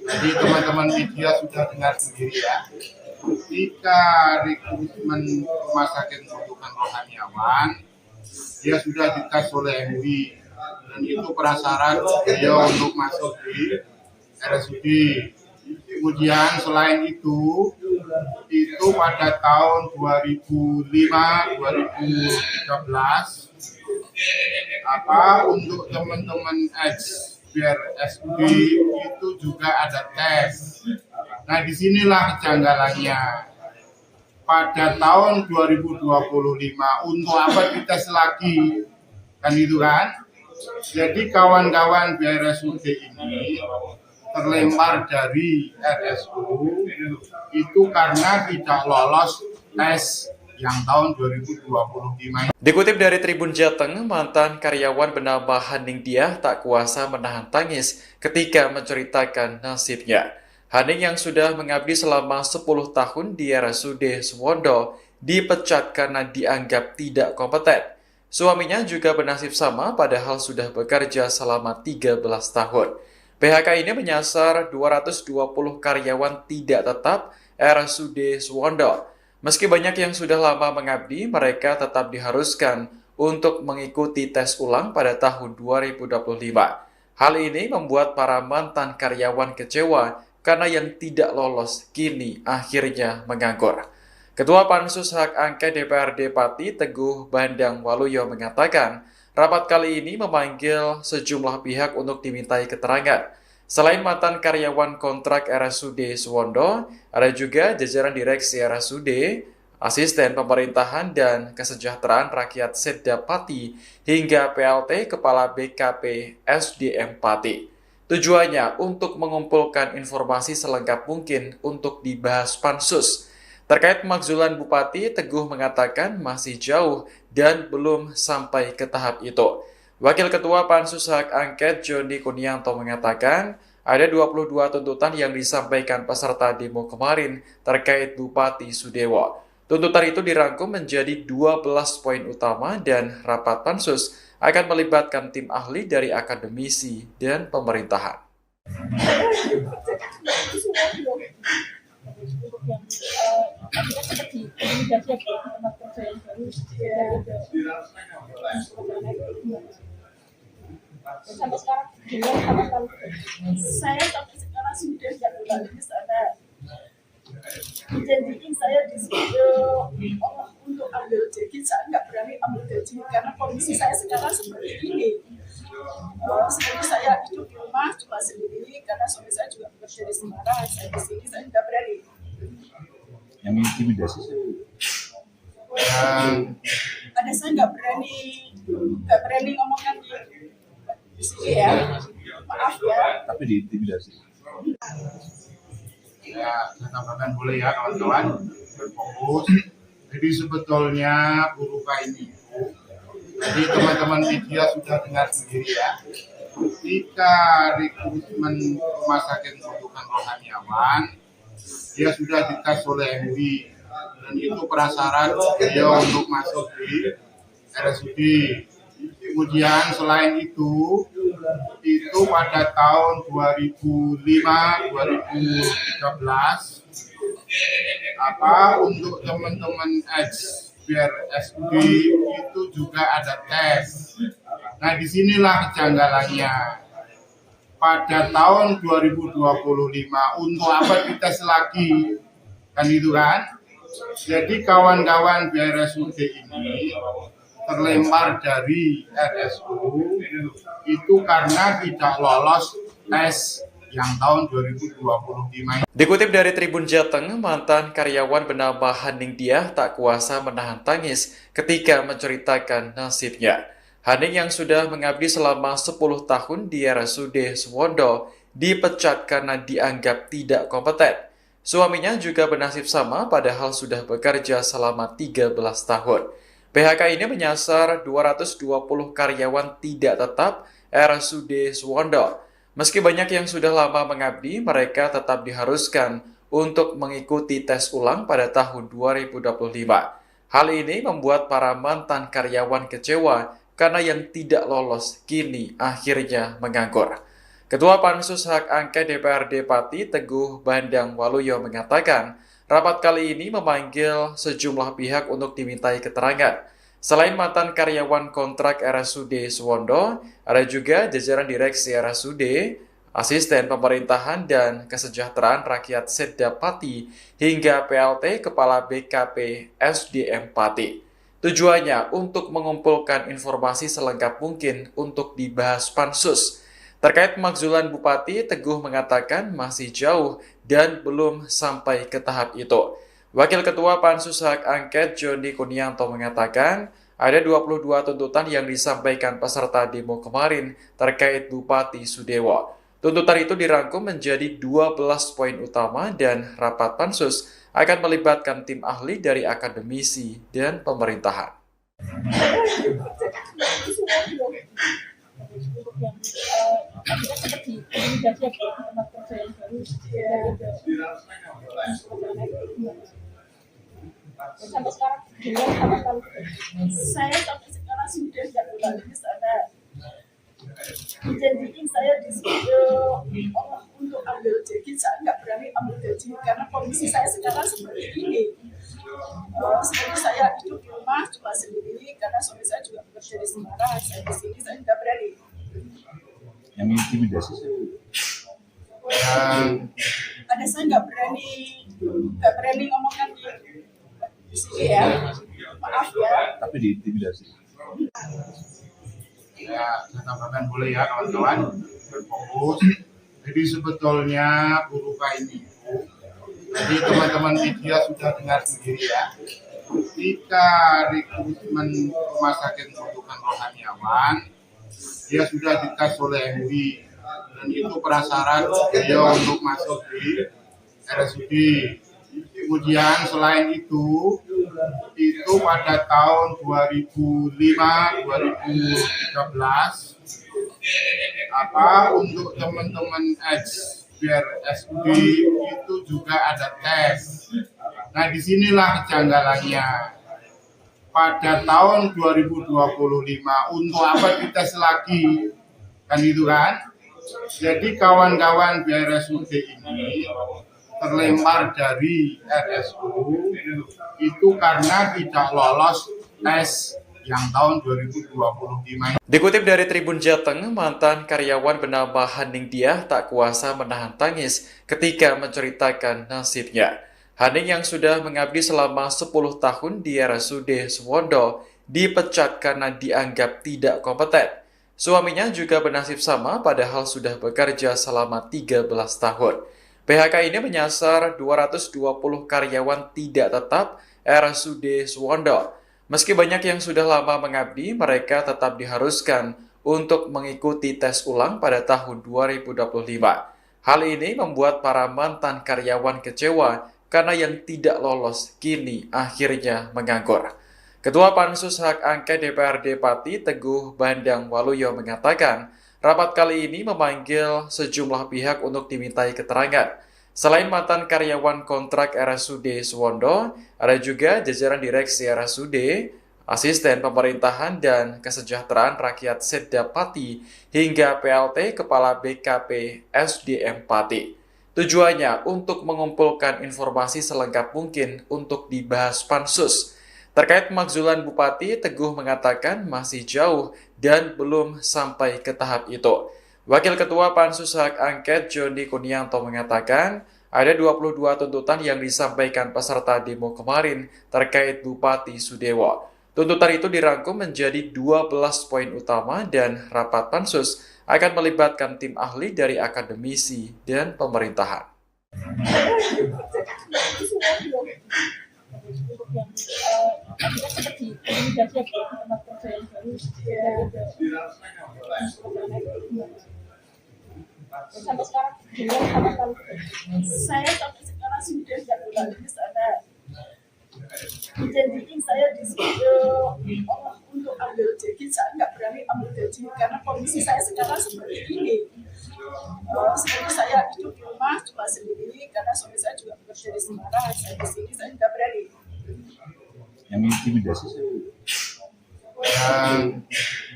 jadi teman-teman media sudah dengar sendiri ya, ketika rekrutmen rumah sakit rujukan rohaniawan, dia sudah dites oleh MUI dan itu prasyarat beliau untuk masuk di RSUD. Kemudian selain itu pada tahun 2005-2013 untuk teman-teman biar SUD itu juga ada tes. Nah disinilah kejanggalannya. Pada tahun 2025 untuk apa dites lagi, kan itu kan? Jadi kawan-kawan BRSUD ini terlempar dari RSU itu karena tidak lolos tes yang tahun 2025. Dikutip dari Tribun Jateng, mantan karyawan bernama Haning Diah tak kuasa menahan tangis ketika menceritakan nasibnya. Haning yang sudah mengabdi selama 10 tahun di RSUD Suwondo dipecat karena dianggap tidak kompeten. Suaminya juga bernasib sama padahal sudah bekerja selama 13 tahun. PHK ini menyasar 220 karyawan tidak tetap RSUD Suwondo. Meski banyak yang sudah lama mengabdi, mereka tetap diharuskan untuk mengikuti tes ulang pada tahun 2025. Hal ini membuat para mantan karyawan kecewa karena yang tidak lolos kini akhirnya menganggur. Ketua Pansus Hak Angket DPRD Pati Teguh Bandang Waluyo mengatakan, rapat kali ini memanggil sejumlah pihak untuk dimintai keterangan. Selain mantan karyawan kontrak RSUD Suwondo, ada juga jajaran direksi RSUD, asisten pemerintahan dan kesejahteraan rakyat Setda Pati, hingga PLT Kepala BKP SDM Pati. Tujuannya untuk mengumpulkan informasi selengkap mungkin untuk dibahas Pansus. Terkait pemakzulan Bupati, Teguh mengatakan masih jauh dan belum sampai ke tahap itu. Wakil Ketua Pansus Hak Angket Joni Kunianto mengatakan ada 22 tuntutan yang disampaikan peserta demo kemarin terkait Bupati Sudewo. Tuntutan itu dirangkum menjadi 12 poin utama dan rapat Pansus akan melibatkan tim ahli dari akademisi dan pemerintahan. Untuk yang akhirnya seperti komunikasi ya di tempat kerja yang baru sampai sekarang belum sama sekali. Saya sampai sekarang sudah tidak kembali ke sana. Dijanjiin saya disuruh untuk ambil gaji, saya nggak berani ambil gaji karena kondisi saya sekarang seperti ini. Seperti saya hidup di rumah cuma sendiri karena suami saya juga bekerja di Semarang. Saya di sini saya nggak berani. Yang intimidasi saya Ada saya nggak berani ngomongkan di sini ya. Maaf ya. tapi diintimidasi. Ya, saya tambahkan boleh ya kawan-kawan, berfokus. Jadi sebetulnya Buruka ini, jadi teman-teman media sudah dengar sendiri ya, ketika rekrutmen rumah sakit rujukan rohaniawan, dia sudah dites oleh MUI, dan itu prasyarat dia untuk masuk di RSUD. Kemudian selain itu pada tahun 2005-2013 untuk teman-teman ex BRSUD itu juga ada tes. Nah, disinilah kejanggalannya. Pada tahun 2025 untuk apa dites lagi? Kan itu kan? Jadi kawan-kawan BRSUD ini terlempar dari RSU itu karena tidak lolos tes yang tahun 2025. Dikutip dari Tribun Jateng, mantan karyawan bernama Haning Diah tak kuasa menahan tangis ketika menceritakan nasibnya. Haning yang sudah mengabdi selama 10 tahun di RSUD Suwondo dipecat karena dianggap tidak kompeten. Suaminya juga bernasib sama padahal sudah bekerja selama 13 tahun. PHK ini menyasar 220 karyawan tidak tetap RSUD Suwondo. Meski banyak yang sudah lama mengabdi, mereka tetap diharuskan untuk mengikuti tes ulang pada tahun 2025. Hal ini membuat para mantan karyawan kecewa karena yang tidak lolos kini akhirnya menganggur. Ketua Pansus Hak Angket DPRD Pati Teguh Bandang Waluyo mengatakan, rapat kali ini memanggil sejumlah pihak untuk dimintai keterangan. Selain mantan karyawan kontrak RSUD Suwondo, ada juga jajaran direksi RSUD, asisten pemerintahan dan kesejahteraan rakyat Setda Pati, hingga PLT Kepala BKP SDM Pati. Tujuannya untuk mengumpulkan informasi selengkap mungkin untuk dibahas Pansus. Terkait pemakzulan Bupati, Teguh mengatakan masih jauh dan belum sampai ke tahap itu. Wakil Ketua Pansus Hak Angket Joni Kunianto mengatakan ada 22 tuntutan yang disampaikan peserta demo kemarin terkait Bupati Sudewo. Tuntutan itu dirangkum menjadi 12 poin utama dan rapat Pansus akan melibatkan tim ahli dari akademisi dan pemerintahan. Untuk yang akhirnya seperti komunikasi ya di tempat kerja yang baru sampai sekarang belum sama sekali. Saya sampai sekarang sudah cuma sendiri karena suami saya juga bekerja di Semarang, saya di sini saya nggak berani. Yang intimidasi siapa? Ada saya nggak berani ngomongkan di sini ya, maaf ya. Tapi diintimidasi. Ya, saya tambahkan boleh ya kawan-kawan, berfokus. Jadi sebetulnya guru ini, jadi teman-teman media sudah dengar sendiri ya, ketika rekrutmen rumah sakit rujukan rohaniawan, dia sudah dites oleh MUI dan itu prasyarat beliau untuk masuk di RSUD. Kemudian selain itu pada tahun 2005-2013 untuk teman-teman biar SUD itu juga ada tes. Nah disinilah kejanggalannya. Pada tahun 2025 untuk apa dites lagi, kan itu kan? Jadi kawan-kawan BRSUD ini terlempar dari RSU itu karena tidak lolos tes yang tahun 2025. Dikutip dari Tribun Jateng, mantan karyawan bernama Haning Diah tak kuasa menahan tangis ketika menceritakan nasibnya. Haning yang sudah mengabdi selama 10 tahun di RSUD Suwondo dipecat karena dianggap tidak kompeten. Suaminya juga bernasib sama padahal sudah bekerja selama 13 tahun. PHK ini menyasar 220 karyawan tidak tetap RSUD Suwondo. Meski banyak yang sudah lama mengabdi, mereka tetap diharuskan untuk mengikuti tes ulang pada tahun 2025. Hal ini membuat para mantan karyawan kecewa karena yang tidak lolos kini akhirnya menganggur. Ketua Pansus Hak Angket DPRD Pati Teguh Bandang Waluyo mengatakan, rapat kali ini memanggil sejumlah pihak untuk dimintai keterangan. Selain mantan karyawan kontrak RSUD Suwondo, ada juga jajaran direksi RSUD, asisten pemerintahan dan kesejahteraan rakyat Setda Pati, hingga PLT Kepala BKP SDM Pati. Tujuannya untuk mengumpulkan informasi selengkap mungkin untuk dibahas Pansus. Terkait pemakzulan Bupati, Teguh mengatakan masih jauh dan belum sampai ke tahap itu. Wakil Ketua Pansus Hak Angket Joni Kunianto mengatakan ada 22 tuntutan yang disampaikan peserta demo kemarin terkait Bupati Sudewo. Tuntutan itu dirangkum menjadi 12 poin utama dan rapat Pansus akan melibatkan tim ahli dari akademisi dan pemerintahan. Untuk yang kita seperti intimidasi di tempat kerja yang baru sampai sekarang belum sama sekali. Saya sampai sekarang sudah tidak berani di sana. Janjiin saya di situ untuk ambil janji, saya nggak berani ambil janji karena kondisi saya sekarang seperti ini. Seperti saya hidup di rumah cuma sendiri karena suami saya juga bekerja di Semarang, saya di sini saya nggak berani. Yang intimidasi siapa?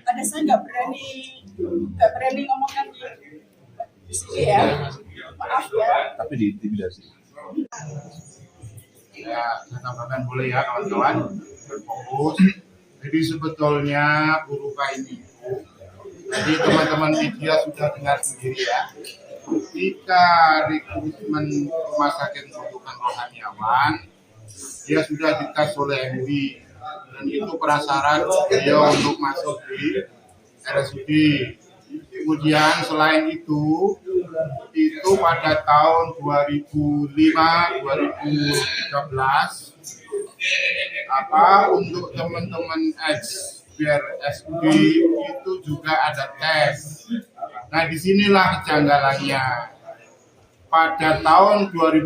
Ada saya nggak berani ngomongkan di sini ya, maaf ya. Tapi diintimidasi. Ya, saya tambahkan boleh ya kawan-kawan, berfokus. Jadi sebetulnya guru ini, jadi teman-teman media sudah dengar sendiri ya, ketika rekrutmen rumah sakit rujukan rohaniawan, dia sudah dites oleh MUI dan itu prasyarat beliau untuk masuk di RSUD. Kemudian selain itu pada tahun 2005-2013 untuk teman-teman biar SUD itu juga ada tes. Nah disinilah kejanggalannya. Pada tahun 2000